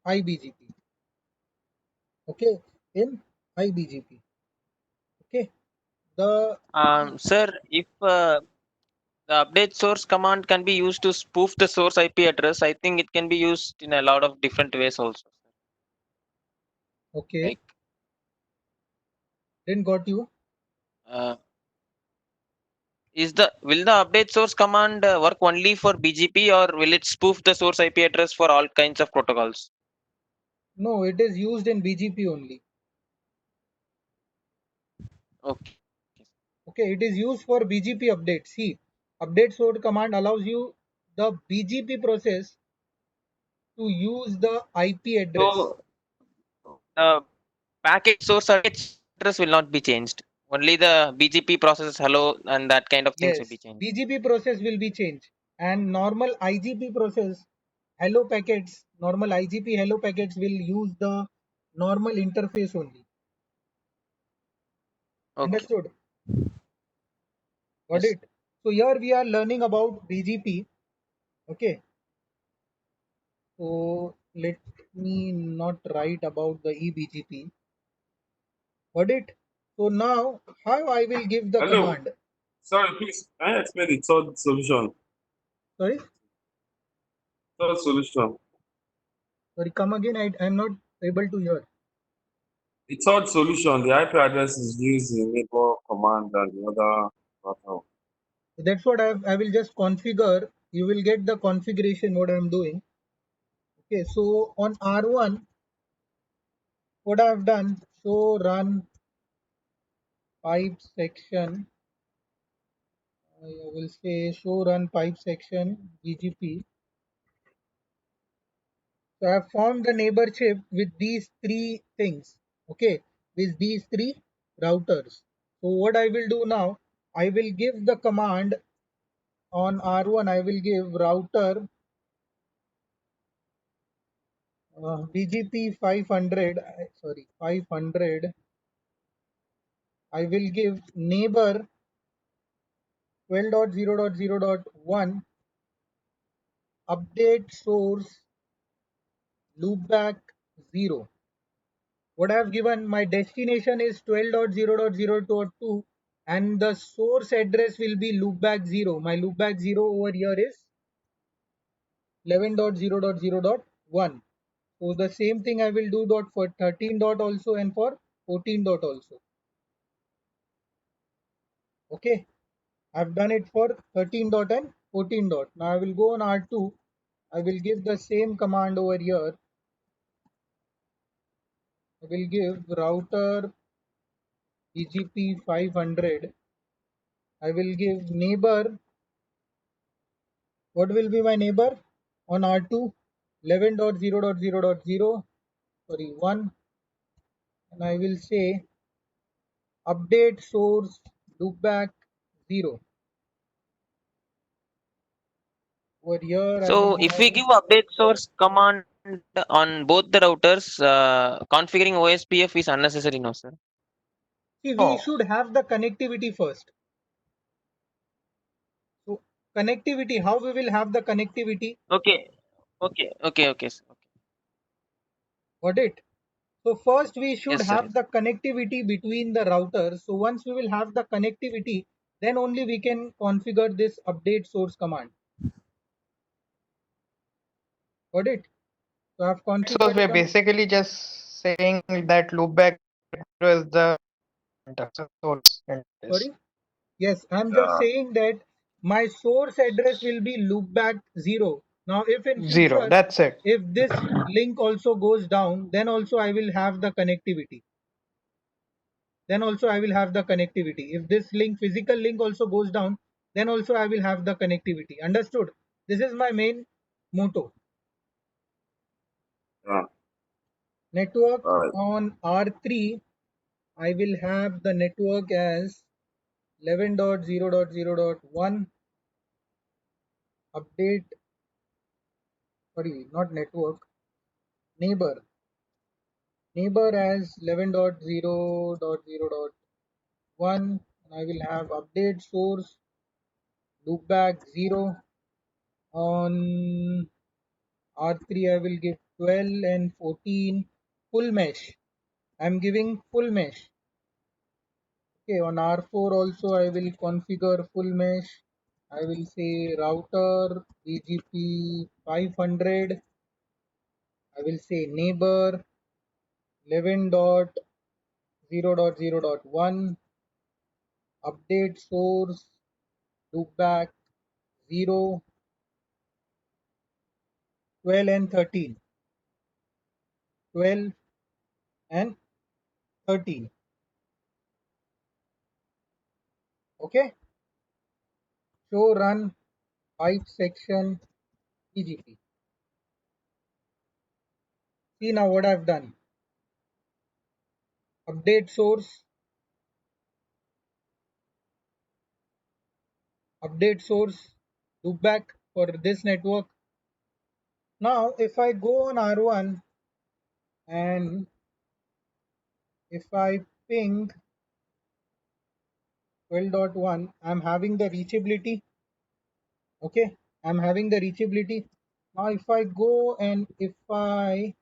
iBGP. Okay, in iBGP. Okay, the Sir, if the update source command can be used to spoof the source IP address, I think it can be used in a lot of different ways also. okay, Like, didn't got you. uh, will the update source command work only for BGP, or will it spoof the source IP address for all kinds of protocols? No, it is used in BGP only. Okay. Okay, it is used for BGP update. See, update source command allows you the BGP process to use the IP address. So the packet source address will not be changed. Only the BGP process hello and that kind of things will be Yes, changed. BGP process will be changed, and normal IGP process hello packets, normal IGP hello packets will use the normal interface only. Okay. Understood? Got Yes. it? So here we are learning about BGP. Okay, so let me not write about the eBGP. Got it? So now how I will give the Hello. command? Sorry, please. Can you explain the third solution? Sorry, Third solution. sorry, come again. I am not able to hear. The third solution, the IP address is used in neighbor command and the other pattern. So that's what I will just configure. You will get the configuration what I am doing. Okay, so on R1, what I have done, show run pipe section. I will say show run pipe section BGP. So I have formed the neighborship with these three things. Okay, with these three routers. So what I will do now, I will give the command on R1. I will give router BGP 500. Sorry, 500. I will give neighbor 12.0.0.1 update source loopback 0. What I have given, my destination is 12.0.0.2 and the source address will be loopback 0. My loopback 0 over here is 11.0.0.1. So the same thing I will do dot for 13 dot also and for 14 dot also. Okay, I've done it for 13 dot and 14 dot. Now I will go on R2. I will give the same command over here. I will give router BGP 500. I will give neighbor. What will be my neighbor on R2? 11.0.0.0, sorry, 1. And I will say update source loopback 0. Over here I will So if we have. give update source command on both the routers, configuring OSPF is unnecessary, no, sir? See, we No. should have the connectivity first. So connectivity, how we will have the connectivity? Okay. Okay, sir. Okay. Got it? So first we should Yes, sir. have the connectivity between the routers. So once we will have the connectivity, then only we can configure this update source command. Got it? So I have So configured we're the. basically just saying that loopback is the source interface. Sorry? Yes, I'm just Yeah. saying that my source address will be loopback 0. Now, if in Zero. future, That's it. if this link also goes down, then also I will have the connectivity. Then also I will have the connectivity. If this link, physical link also goes down, then also I will have the connectivity. Understood? This is my main motto. Yeah. Network All right. on R3, I will have the network as 11.0.0.1 update, sorry, not network, neighbor. Neighbor as 11.0.0.1. I will have update source loopback 0. On R3 I will give 12 and 14 full mesh. I'm giving full mesh. Okay, on R4 also I will configure full mesh. I will say router BGP 500. I will say neighbor 11.0.0.1 update source loopback 0, 12 and 13. 12 and 13. Okay, show run pipe section BGP. See now what I've done. Update source, loopback for this network. Now if I go on R1 and if I ping 12.1, I'm having the reachability. Okay, I'm having the reachability. Now if I go and if I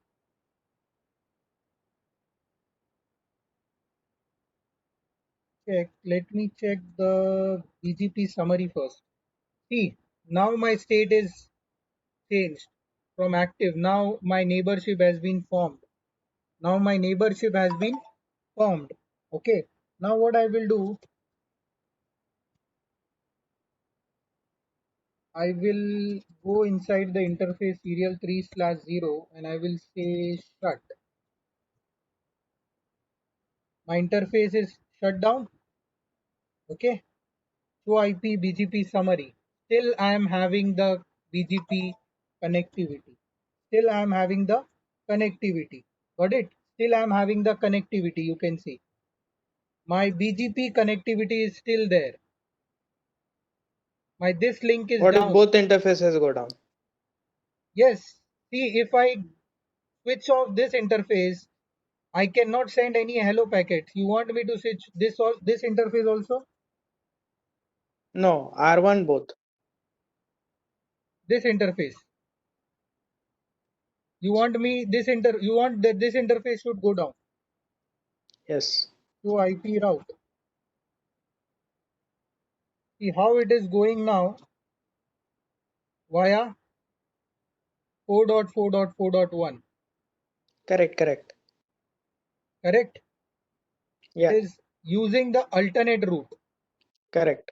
check, let me check the BGP summary first. See, now my state is changed from active. Now my neighborship has been formed. Okay, now what I will do, I will go inside the interface serial 3/0 and I will say shut. My interface is shut down. Okay, show IP BGP summary. Still I am having the BGP connectivity. Got it? Still I am having the connectivity. You can see my BGP connectivity is still there. My this link is What if down. both interfaces go down? Yes. See, if I switch off this interface, I cannot send any hello packets. You want me to switch this interface also? No, R1 both. This interface. You want that this interface should go down Yes. to IP route. See how it is going now via 4.4.4.1. Correct. Correct? Yeah, It is using the alternate route. correct.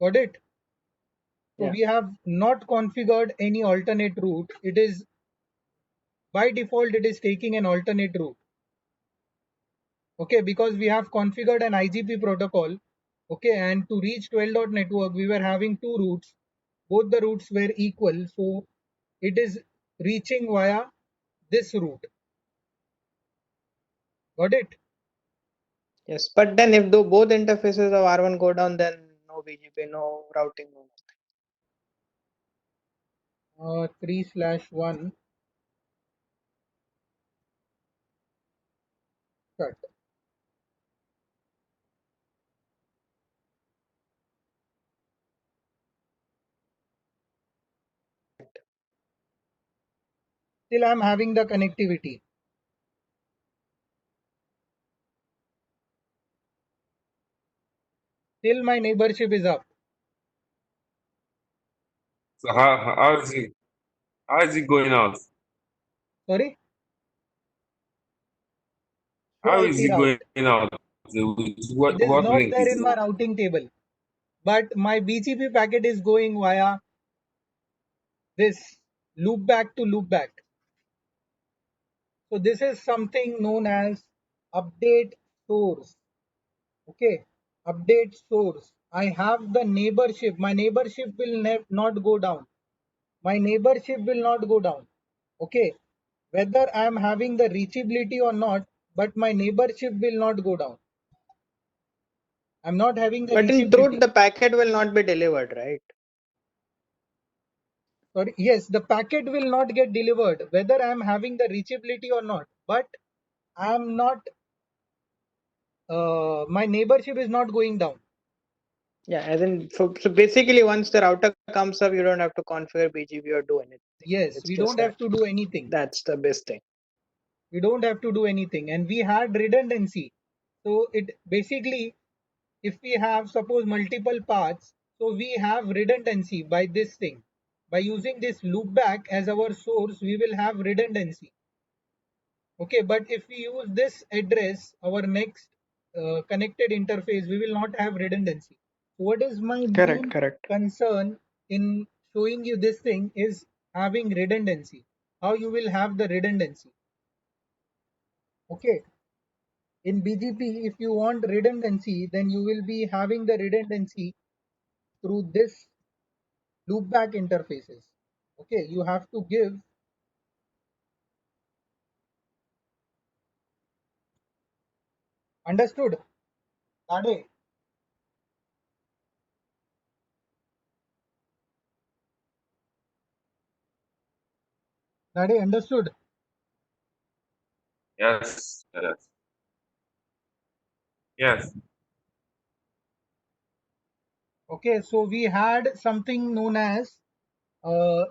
Got it? So Yeah. we have not configured any alternate route. It is by default it is taking an alternate route. Okay, because we have configured an IGP protocol. Okay, and to reach 12 network we were having two routes. Both the routes were equal, so it is reaching via this route. Got it? Yes. But then if both interfaces of R1 go down, then no BGP, no routing, no nothing. 3/1 shut. Still I'm having the connectivity. Still my neighborship is up. So how is it going out? Sorry? Show How is IP it route. going out? With It is what not link there is in it? my routing table. But my BGP packet is going via this loopback to loopback. So this is something known as update source. Okay, update source. I have the neighborship. My neighborship will not go down. My neighborship will not go down. Okay, whether I am having the reachability or not, but my neighborship will not go down. I'm not having the But in truth, reachability. the packet will not be delivered, right? Sorry, yes, the packet will not get delivered whether I am having the reachability or not. But I am not. My neighborship is not going down. Yeah, as in, so basically, once the router comes up, you don't have to configure BGP or do anything. Yes, It's we just don't that. have to do anything. That's the best thing. We don't have to do anything, and we had redundancy. So it basically, if we have suppose multiple paths, so we have redundancy by this thing. By using this loopback as our source, we will have redundancy. Okay, but if we use this address, our next connected interface, we will not have redundancy. What is my Correct, main correct. concern in showing you this thing is having redundancy. How you will have the redundancy? Okay, In BGP, if you want redundancy, then you will be having the redundancy through this loopback interfaces. Okay, you have to give. Understood? Nade, Nade, understood? Yes, yes, yes. Okay, so we had something known as, uh,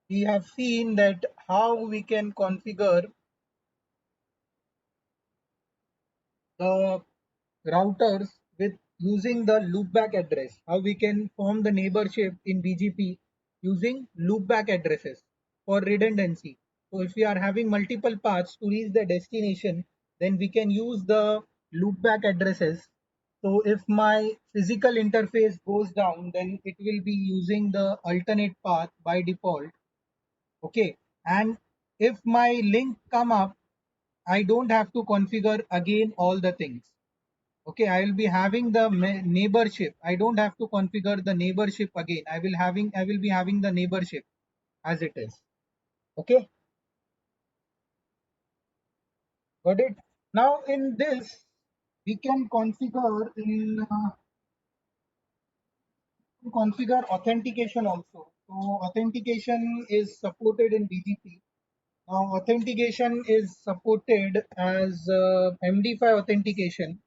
we have seen that how we can configure the routers with using the loopback address, how we can form the neighborship in BGP using loopback addresses for redundancy. So if we are having multiple paths to reach the destination, then we can use the loopback addresses. So if my physical interface goes down, then it will be using the alternate path by default. Okay, and if my link come up, I don't have to configure again all the things. Okay, I will be having the neighborship. I don't have to configure the neighborship again. I will be having the neighborship as it is. Okay, got it. Now in this, we can configure authentication also. So authentication is supported in BGP. Now authentication is supported as MD5 authentication.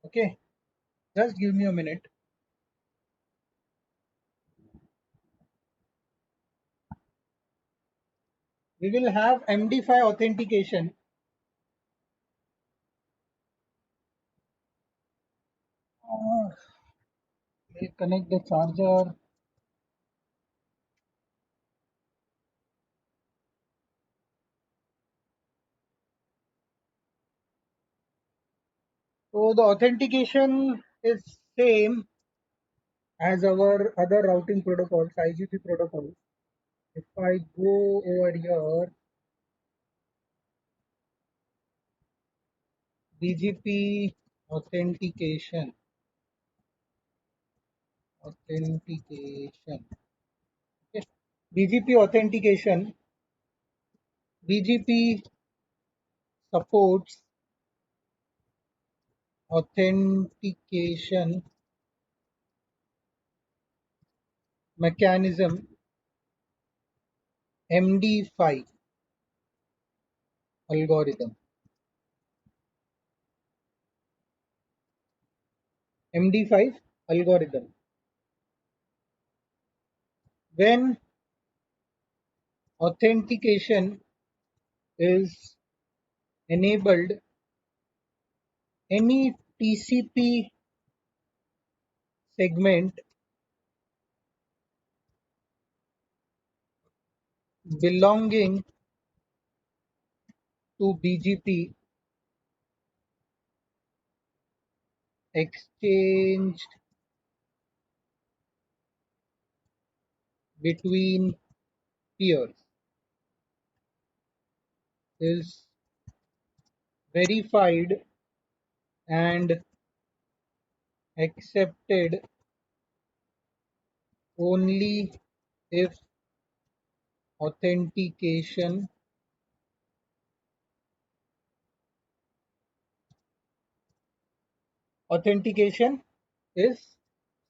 Okay, just give me a minute. We will have MD5 authentication. We connect the charger. So the authentication is same as our other routing protocols, IGP protocols. If I go over here, BGP authentication, authentication. Okay. BGP authentication, BGP supports authentication mechanism MD5 algorithm. MD5 algorithm. When authentication is enabled, any TCP segment belonging to BGP exchanged between peers is verified and accepted only if authentication authentication is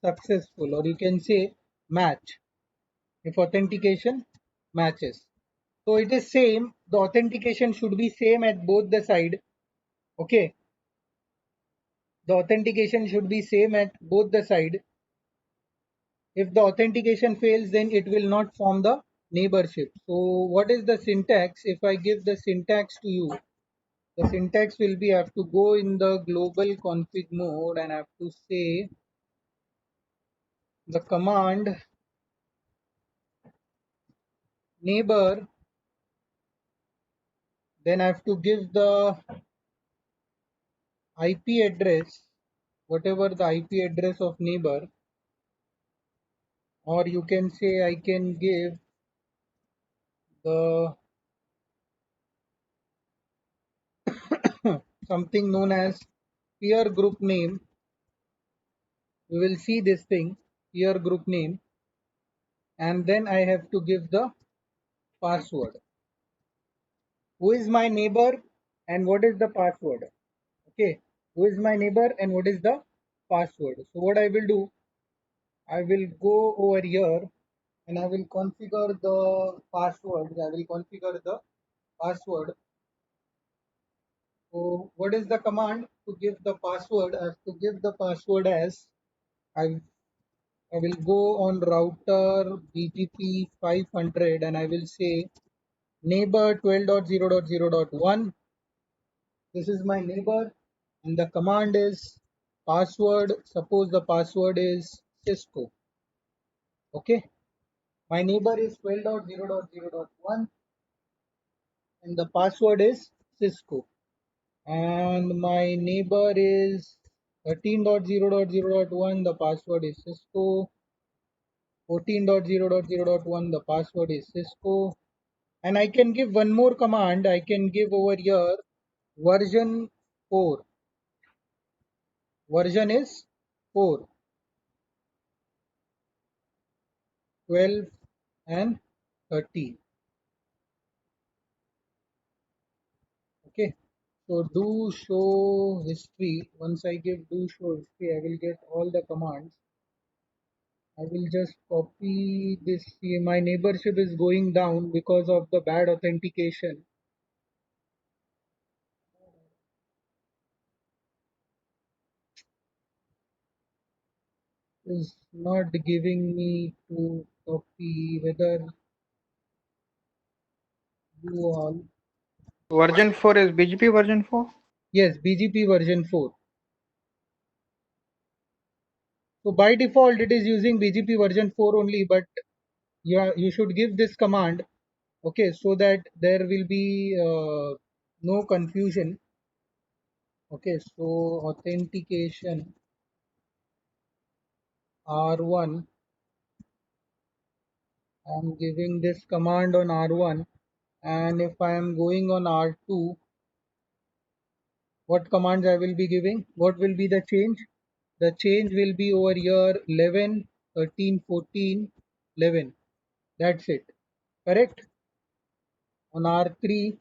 successful, or you can say match, if authentication matches. So it is same, the authentication should be same at both the side. Okay, the authentication should be same at both the side. If the authentication fails, then it will not form the neighborship. So what is the syntax? If I give the syntax to you, the syntax will be, I have to go in the global config mode and I have to say the command neighbor, then I have to give the IP address, whatever the IP address of neighbor, or you can say I can give the something known as peer group name. We will see this thing, peer group name, and then I have to give the password. Who is my neighbor and what is the password? Okay, who is my neighbor and what is the password? So what I will do, I will go over here and I will configure the password. I will configure the password. So what is the command to give the password? I have to give the password as I I will go on router BGP 500 and I will say neighbor 12.0.0.1. This is my neighbor and the command is password. Suppose the password is Cisco. Okay, my neighbor is 12.0.0.1 and the password is Cisco. And my neighbor is 13.0.0.1, the password is Cisco. 14.0.0.1, the password is Cisco. And I can give one more command. I can give over here version 4. Version is 4, 12 and 13. Okay. So do show history. Once I give do show history, I will get all the commands. I will just copy this. See, my neighborship is going down because of the bad authentication. Is not giving me to copy whether you all. Version 4 is BGP version 4. Yes, BGP version 4. So by default it is using BGP version 4 only, but you should give this command, okay, so that there will be no confusion. Okay, so authentication R1. I'm giving this command on R1, and if I am going on R2, what commands I will be giving? What will be the change? The change will be over here 11, 13, 14, 11. That's it. Correct? On R3,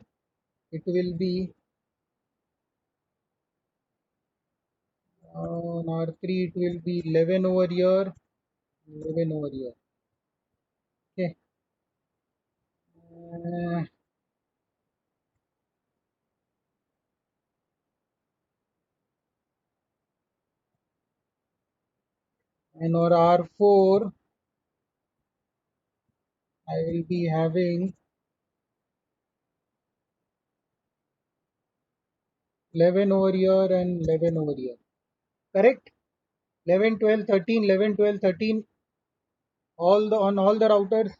it will be on R3 it will be 11 over here, 11 over here. Okay. And on R4, I will be having 11 over here and 11 over here. Correct? 11, 12, 13, 11, 12, 13. On all the routers,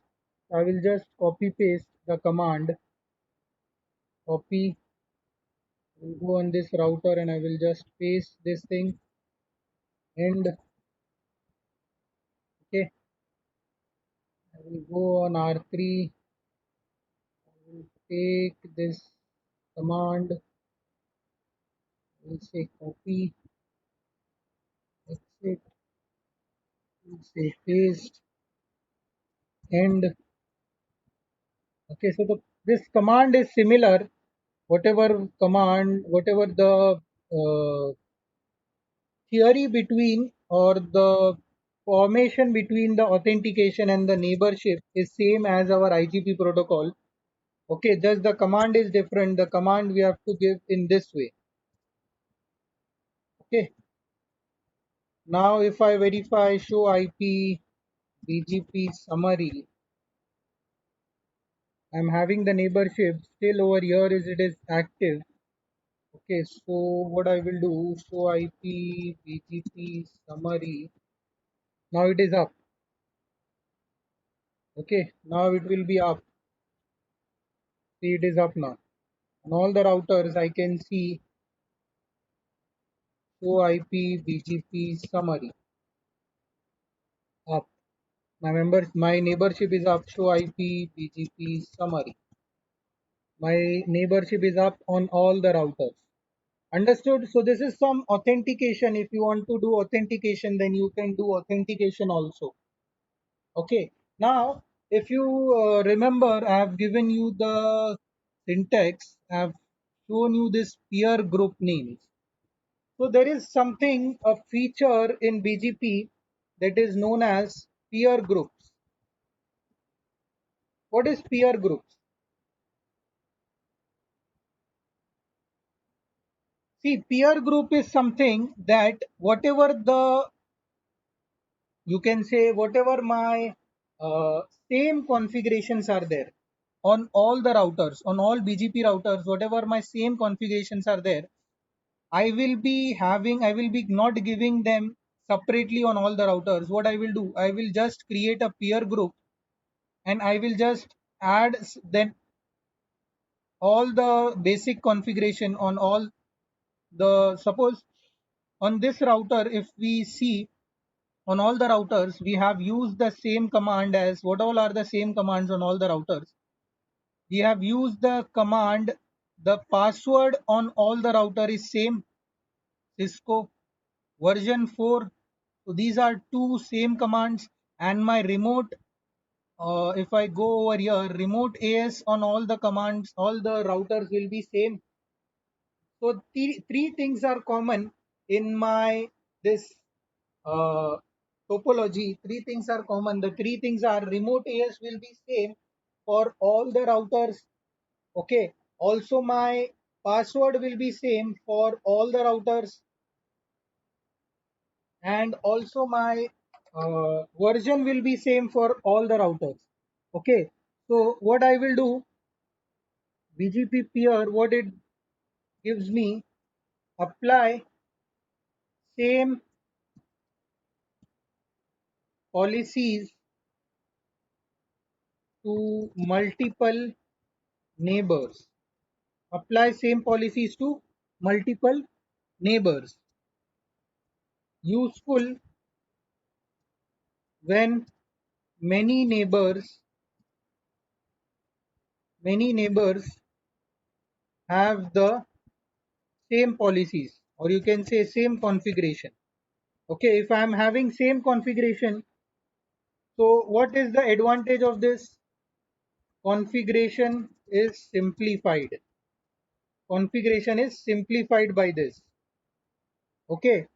I will just copy paste the command. Copy. Will go on this router and I will just paste this thing. And okay, I will go on R3. I will take this command. I will say copy. Exit. I will say paste. And okay, so this command is similar. Whatever command, whatever the theory between or the formation between the authentication and the neighborship is same as our IGP protocol. Okay, just the command is different. The command we have to give in this way. Okay. Now if I verify show IP BGP summary, I'm having the neighborship still over here is it is active. Okay, so what I will do, show IP BGP summary. Now it is up. Okay, now it will be up. See, it is up now. On all the routers, I can see show IP BGP summary up. My neighborship is up. Show IP BGP summary. My neighborship is up on all the routers. Understood? So this is some authentication. If you want to do authentication, then you can do authentication also. Okay. Now, if you remember, I have given you the syntax. I have shown you this peer group names. So there is something, a feature in BGP that is known as peer groups. What is peer groups? See, peer group is something that whatever the, you can say whatever my uh, same configurations are there on all the routers, on all BGP routers, whatever my same configurations are there, I will be having, I will be not giving them separately on all the routers. What I will do, I will just create a peer group and I will just add then all the basic configuration on all the, suppose on this router, if we see on all the routers, we have used the same command as what all are the same commands on all the routers. We have used the command, the password on all the router is same, Cisco version 4. So these are two same commands, and my remote, if I go over here, remote AS on all the commands, all the routers will be same. So three things are common in my this uh, topology. Three things are common. The three things are remote AS will be same for all the routers. Okay. Also my password will be same for all the routers, and also my version will be same for all the routers. Okay. So what I will do, BGP peer, what it gives me, apply same policies to multiple neighbors. Apply same policies to multiple neighbors. Useful when many neighbors have the same policies, or you can say same configuration. Okay, if I am having same configuration, so what is the advantage of this? Configuration is simplified. Configuration is simplified by this. Okay,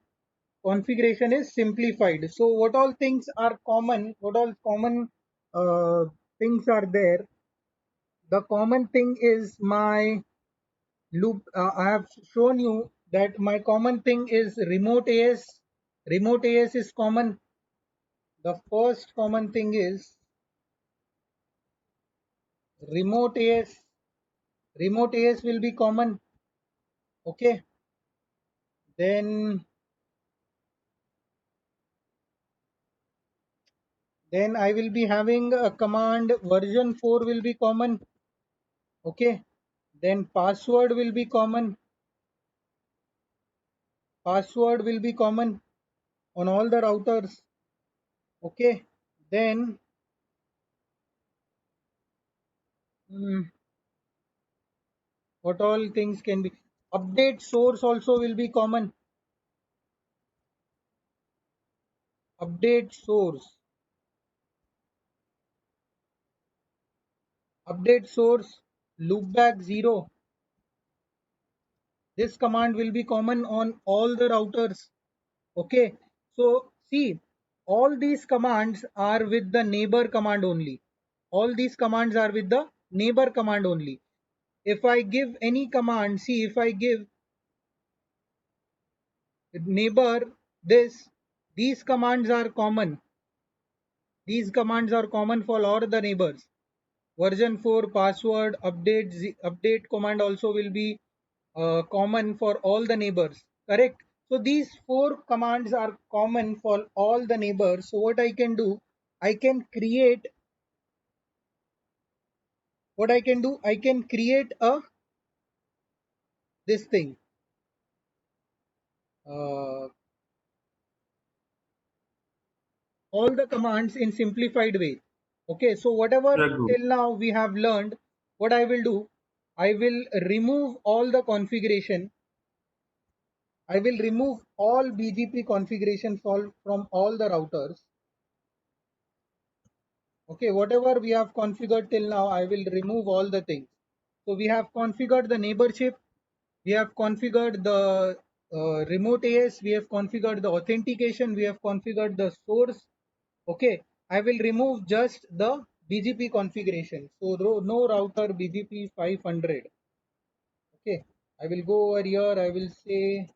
configuration is simplified. So what all things are common, what all common uh, things are there? The common thing is my loop. I have shown you that my common thing is remote AS. Remote AS is common. The first common thing is remote AS. Remote AS will be common. Okay, then I will be having a command version 4 will be common. Okay, then password will be common. Password will be common on all the routers. Okay, then what all things can be, update source also will be common. Update source, update source, loopback 0. This command will be common on all the routers. Okay, so see, all these commands are with the neighbor command only. All these commands are with the neighbor command only. If I give any command, see, if I give neighbor this, these commands are common. These commands are common for all the neighbors. Version 4, password, update command also will be common for all the neighbors. Correct. So these four commands are common for all the neighbors. So what I can do, I can create, what I can do, I can create a this thing. Uh, all the commands in simplified way. Okay, so whatever Peer group. till now we have learned, what I will do, I will remove all the configuration. I will remove all BGP configuration from all the routers. Okay, whatever we have configured till now, I will remove all the things. So we have configured the neighborship, we have configured the remote AS, we have configured the authentication, we have configured the source. Okay, I will remove just the BGP configuration. So no router BGP 500. Okay, I will go over here, I will say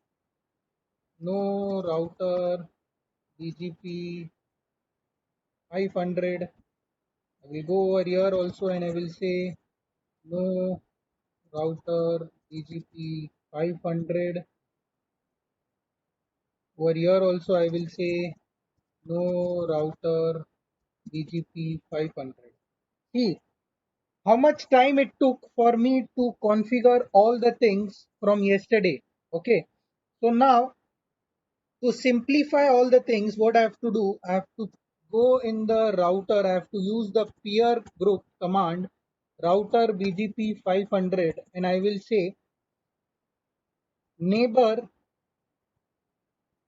no router BGP 500. I will go over here also and I will say no router BGP 500. Over here also I will say no router BGP 500. See how much time it took for me to configure all the things from yesterday. Okay, so now to simplify all the things, what I have to do, I have to go in the router, I have to use the peer group command router BGP 500 and I will say neighbor.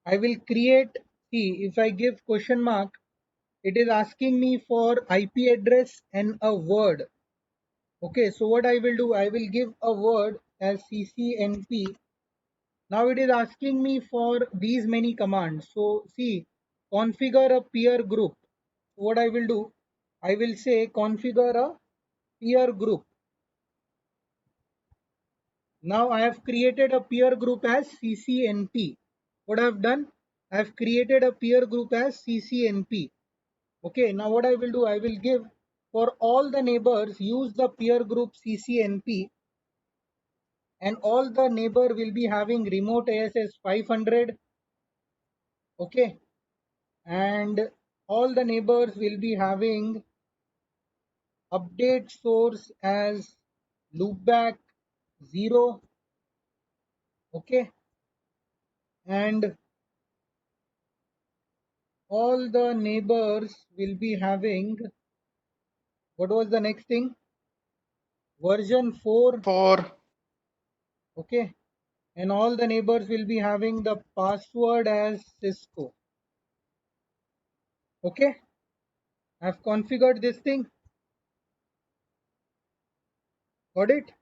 I will create, see if I give question mark, it is asking me for IP address and a word. Okay, so what I will do, I will give a word as CCNP. Now it is asking me for these many commands. So see, configure a peer group. What I will do, I will say configure a peer group. Now I have created a peer group as CCNP. What I have done, I have created a peer group as CCNP. Okay, now what I will do, I will give for all the neighbors use the peer group CCNP and all the neighbor will be having remote ASS 500. Okay, and all the neighbors will be having update source as loopback 0. Okay, and all the neighbors will be having, what was the next thing, version 4. 4. Okay, and all the neighbors will be having the password as Cisco. Okay, I've configured this thing. Got it?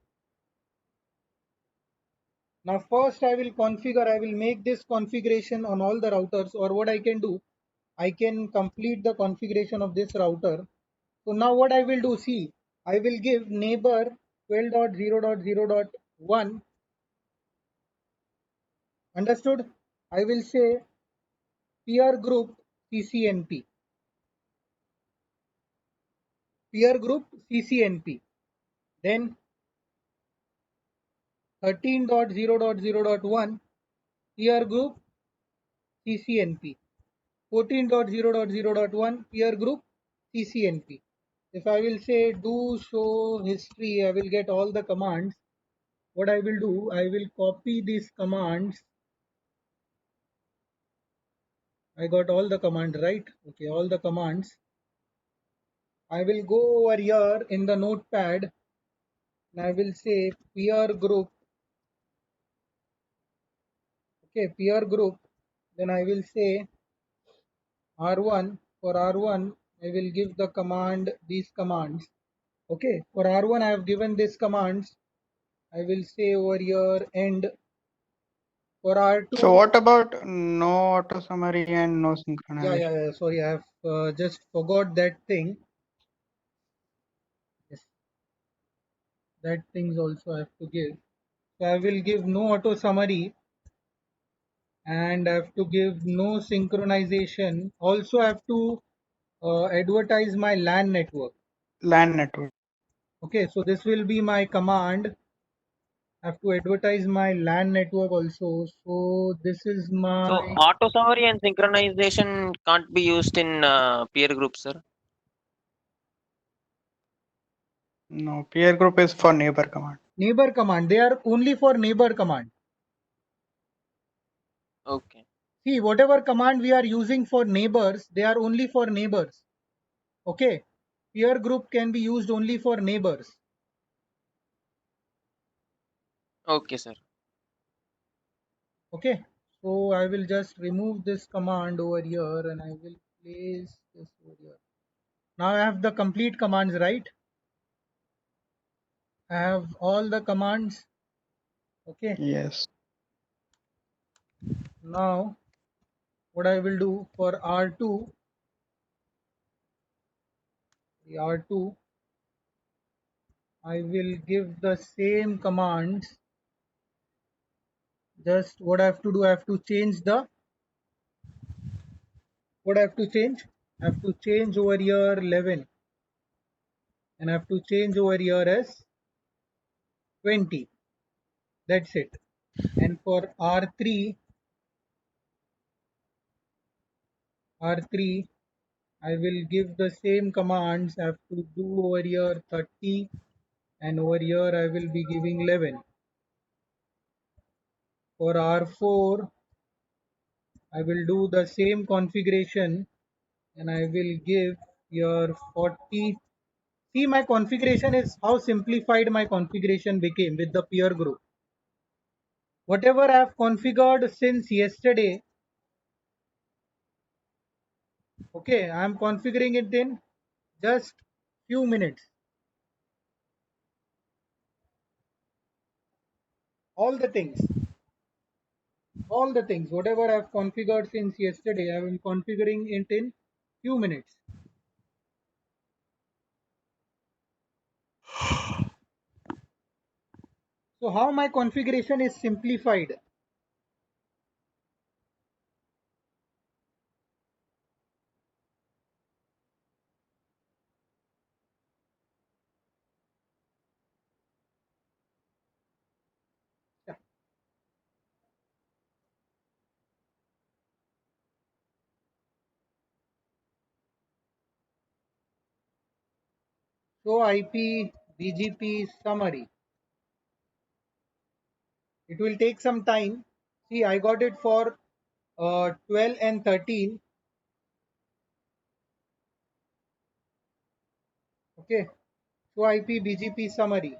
Now first I will configure, I will make this configuration on all the routers, or what I can do, I can complete the configuration of this router. So now what I will do, see, I will give neighbor 12.0.0.1. Understood? I will say peer group CCNP. Peer group CCNP. Then 13.0.0.1 peer group CCNP. 14.0.0.1 peer group CCNP. If I will say do show history, I will get all the commands. What I will do, I will copy these commands. I got all the commands, right? Okay, all the commands. I will go over here in the notepad and I will say peer group. Okay, peer group. Then I will say R1. For R1, I will give the command, these commands. Okay, for R1, I have given these commands. I will say over here end. For R2, So what about no auto summary and no synchronization? yeah. Sorry, I have just forgot that thing. Yes, that things also I have to give. So I will give no auto summary and I have to give no synchronization. Also, I have to advertise my LAN network. LAN network. Okay, so this will be my command. I have to advertise my LAN network also. So this is So my, auto summary and synchronization can't be used in peer group, sir. No, peer group is for neighbor command. neighbor command. They are only for neighbor command. Okay. See, whatever command we are using for neighbors, they are only for neighbors. Okay. Peer group can be used only for neighbors. Okay, sir. Okay, so I will just remove this command over here and I will place this over here. Now I have the complete commands, right? I have all the commands. Okay, Yes. now what I will do for R2, the R2, I will give the same commands. Just what I have to do, I have to change the, what I have to change? I have to change over here 11 and I have to change over here as 20. That's it. And for R3, I will give the same commands. I have to do over here 30 and over here I will be giving 11. For R4, I will do the same configuration and I will give here 40. See, my configuration is how simplified my configuration became with the peer group. Whatever I have configured since yesterday, okay, I am configuring it in just few minutes. All the things, whatever I have configured since yesterday, I am configuring it in few minutes. So how my configuration is simplified? Yeah. Show IP BGP summary. It will take some time. See, I got it for 12 and 13. Okay. Show IP BGP summary.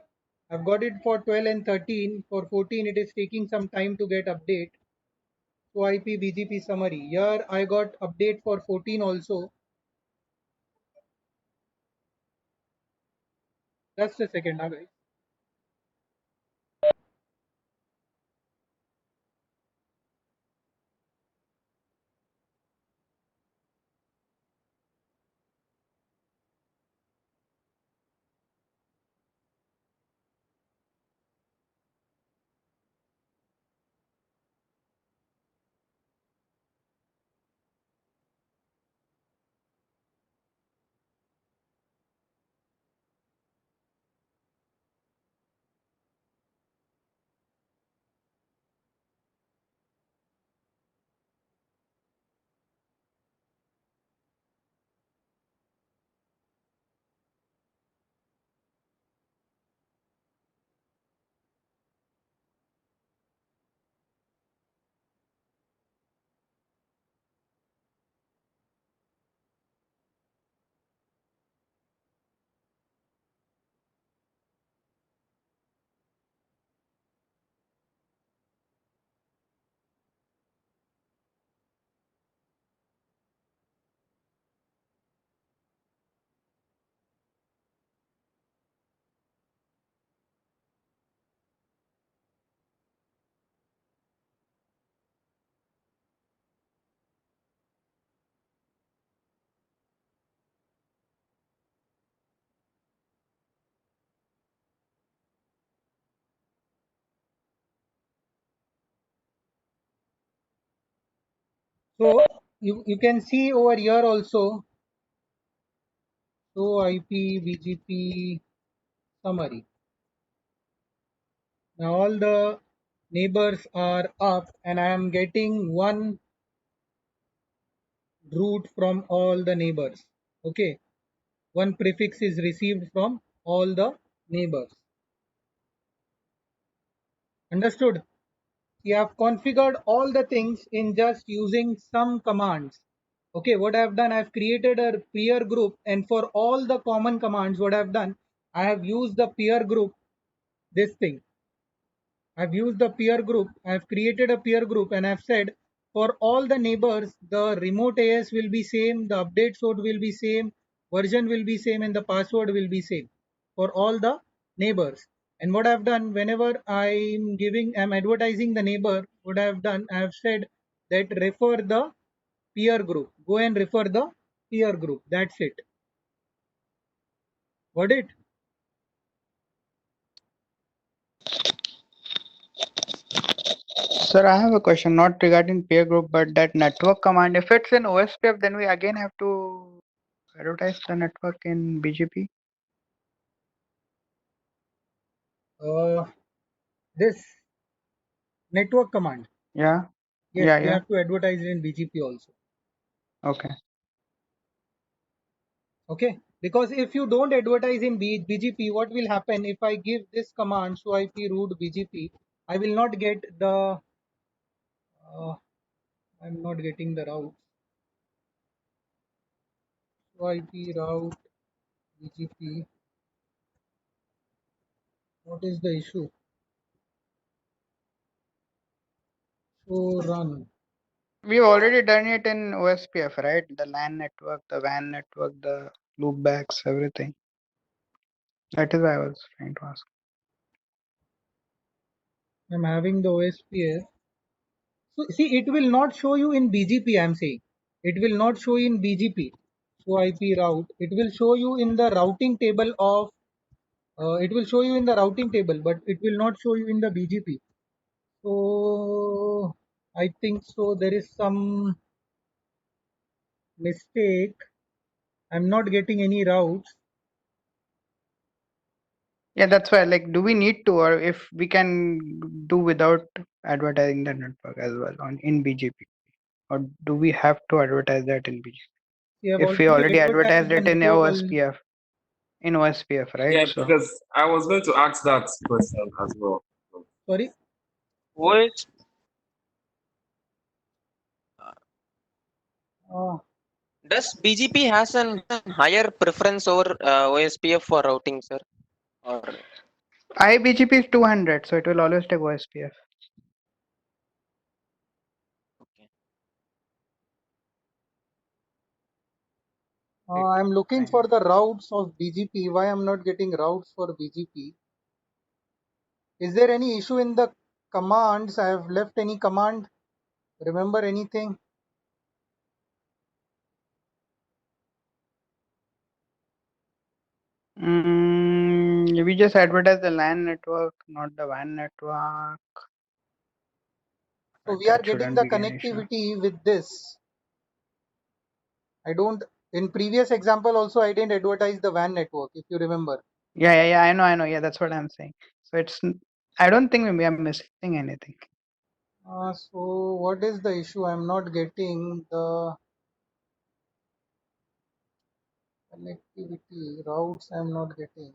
I've got it for 12 and 13. For 14, it is taking some time to get update. Show IP BGP summary. Here I got update for 14 also. Just a second, guys. So you can see over here also. Show IP BGP summary. Now all the neighbors are up and I am getting one root from all the neighbors. Okay, one prefix is received from all the neighbors. Understood? You have configured all the things in just using some commands. Okay, what I have done, I have created a peer group, and for all the common commands, what I have done, I have used the peer group, this thing. I've used the peer group. I've created a peer group and I've said for all the neighbors, the remote AS will be same, the update source will be same, version will be same, and the password will be same for all the neighbors. And what I've done, whenever I'm advertising the neighbor, what I've done, I've said that refer the peer group. Go and refer the peer group. That's it. Got it? Sir, I have a question, not regarding peer group, but that network command. If it's in OSPF, then we again have to advertise the network in BGP. This network command. Yeah, Yes, we yeah. have to advertise it in BGP also. Okay. Okay, because if you don't advertise in BGP, what will happen if I give this command show IP route BGP? I will not get the. I'm not getting the route. Show IP route BGP. What is the issue? Show run. We've already done it in OSPF, right? The LAN network, the WAN network, the loopbacks, everything. That is why I was trying to ask. I'm having the OSPF. So see, it will not show you in BGP. I'm saying it will not show you in BGP. Show IP route. It will show you in the routing table of. It will show you in the routing table, but it will not show you in the BGP. So I think so. There is some mistake. I'm not getting any routes. Yeah, that's why, like, do we need to, or if we can do without advertising the network as well on in BGP, or do we have to advertise that in BGP? We have If we already already advertised advertised the it in network. OSPF, right? Yeah, So because I was going to ask that question as well. Sorry. OS, Uh, does BGP has an higher preference over OSPF for routing, sir? Or iBGP is 200, so it will always take OSPF. okay. I'm looking for the routes of BGP. Why I'm not getting routes for BGP? Is there any issue in the commands? I have left any command. Remember anything? We just advertise the LAN network, not the WAN network. So But we are that getting shouldn't the be an issue. connectivity with this. I don't. In previous example also I didn't advertise the WAN network. If you remember. Yeah. I know. Yeah, that's what I'm saying. So I don't think we are missing anything. So what is the issue? I'm not getting the connectivity routes. I'm not getting.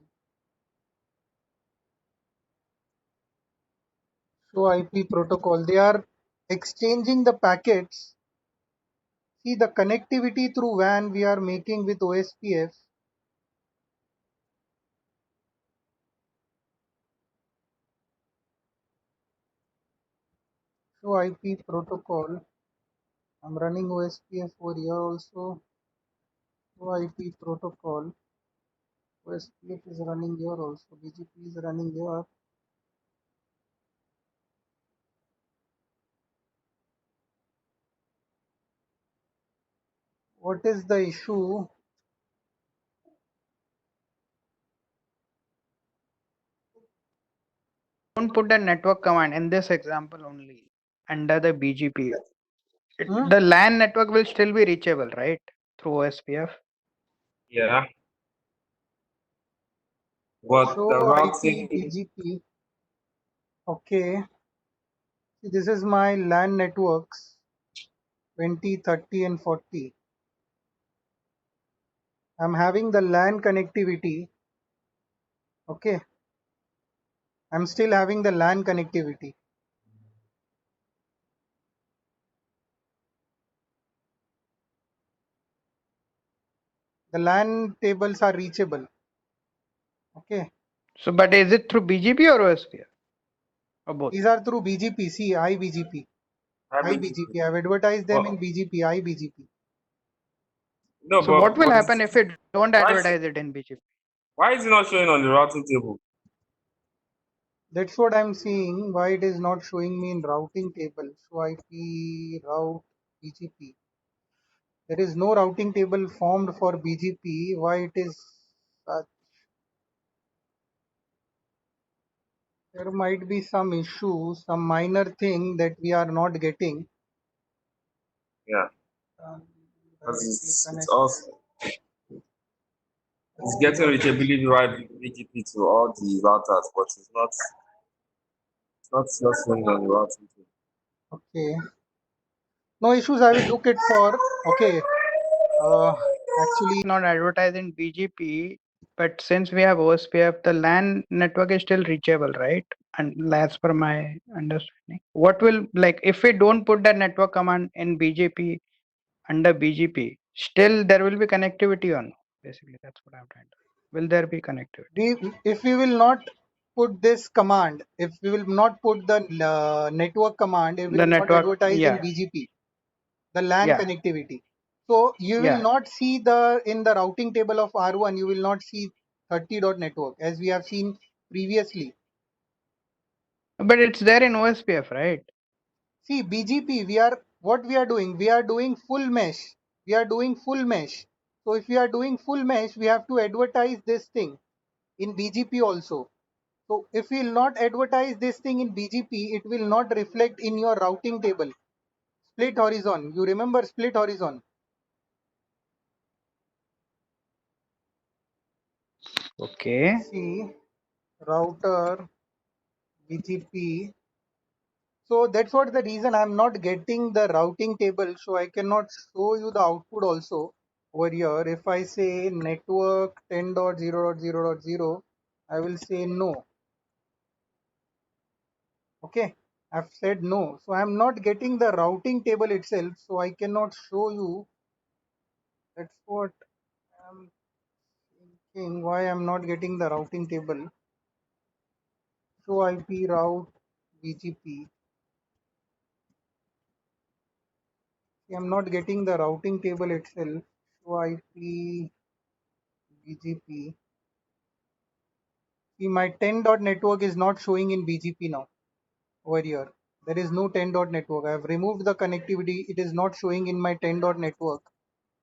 Show IP protocol. They are exchanging the packets. See the connectivity through WAN we are making with OSPF. Show IP protocol. I'm running OSPF over here also. Show IP protocol. OSPF is running here also. BGP is running here. What is the issue? Don't put the network command in this example only under the BGP. Hmm? The LAN network will still be reachable, right? Through OSPF. Yeah, but the Show IP routing, BGP. Okay. See, this is my LAN networks 20, 30, and 40. I'm having the LAN connectivity. Okay. I'm still having the LAN connectivity. The LAN tables are reachable. Okay. So, but is it through BGP or OSPF? or both? These are through BGP. See, iBGP. IBGP. iBGP. I've advertised them in Well, BGP, iBGP. no, So what will but happen if we don't why is, advertise it in BGP? why is it not showing on the routing table? That's what I'm seeing. Why it is not showing me in routing table. So IP route BGP. There is no routing table formed for BGP. Why it is such? There might be some issue, some minor thing that we are not getting. Yeah, Um, because directly it's connect. also it's getting reachability via BGP to all the routers, but it's not just showing on the routing table. Okay. No issues. I will look it for. Okay. Actually, Not advertised in BGP, but since we have OSPF, the LAN network is still reachable, right? And as per my understanding, what will like if we don't put that network command in BGP under BGP, still there will be connectivity on. Basically, that's what I'm trying to. Will there be connectivity? if we will not put this command, if we will not put the network command, it The will not network, advertise in yeah, BGP, the LAN yeah, connectivity. So you will yeah. not see the in the routing table of R1, you will not see 30 dot network as we have seen previously. But it's there in OSPF, right? See, BGP, what we are doing? We are doing full mesh. We are doing full mesh. So if we are doing full mesh, we have to advertise this thing in BGP also. So if we will not advertise this thing in BGP, it will not reflect in your routing table. Split horizon. You remember split horizon? Okay. See, router BGP. So that's what the reason I'm not getting the routing table. So I cannot show you the output also over here. If I say network 10.0.0.0, I will say no. Okay. I've said no. So I'm not getting the routing table itself. So I cannot show you. That's what I'm thinking. Why I'm not getting the routing table. Show IP route BGP. I'm not getting the routing table itself. Show IP BGP. See, my 10 dot network is not showing in BGP now over here. There is no 10 dot network. I have removed the connectivity. It is not showing in my 10 dot network.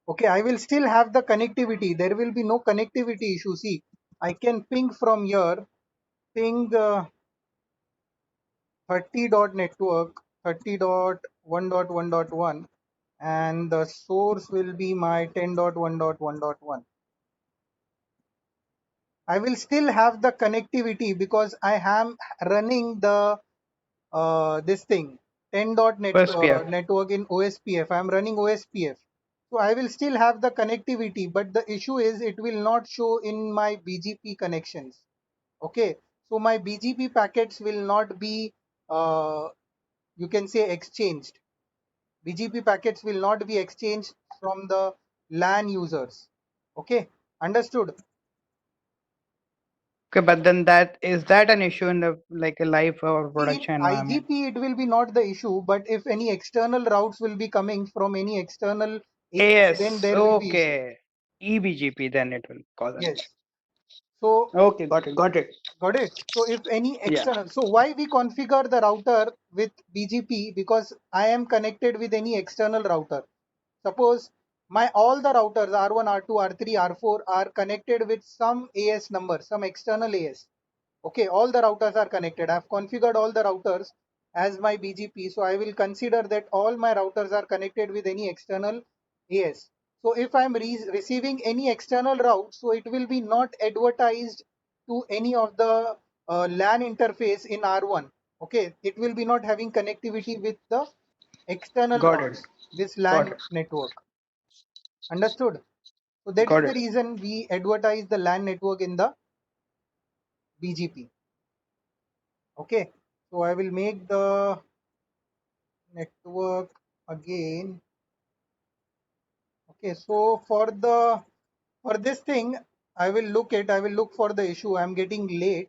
Okay, I will still have the connectivity. There will be no connectivity issue. See, I can ping from here, ping 30 dot network, 30.1.1.1, and the source will be my 10.1.1.1. I will still have the connectivity because I am running the this thing 10 dot OSPF. network in OSPF. I am running OSPF. So I will still have the connectivity, but the issue is it will not show in my BGP connections. Okay, so my BGP packets will not be you can say exchanged. BGP packets will not be exchanged from the LAN users. Okay, understood. Okay, but then that is that an issue in the like a live or In production environment? IGP, it will be not the issue, but if any external routes will be coming from any external AS, then Yes, there will be issue. okay. eBGP, then it will cause an Yes. issue. So Okay, got it, got it. got it. So if any Yeah. external, so why we configure the router with BGP? Because I am connected with any external router. Suppose my all the routers R1, R2, R3, R4 are connected with some AS number, some external AS. Okay, all the routers are connected. I've configured all the routers as my BGP. So I will consider that all my routers are connected with any external AS. So if I'm receiving any external route, so it will be not advertised to any of the LAN interface in R1. Okay, it will be not having connectivity with the external Got it. routes, this Got LAN it. network. Understood? So that is Got the it. reason we advertise the LAN network in the BGP. Okay, so I will make the network again. Okay, so for this thing, I will look for the issue. I'm getting late.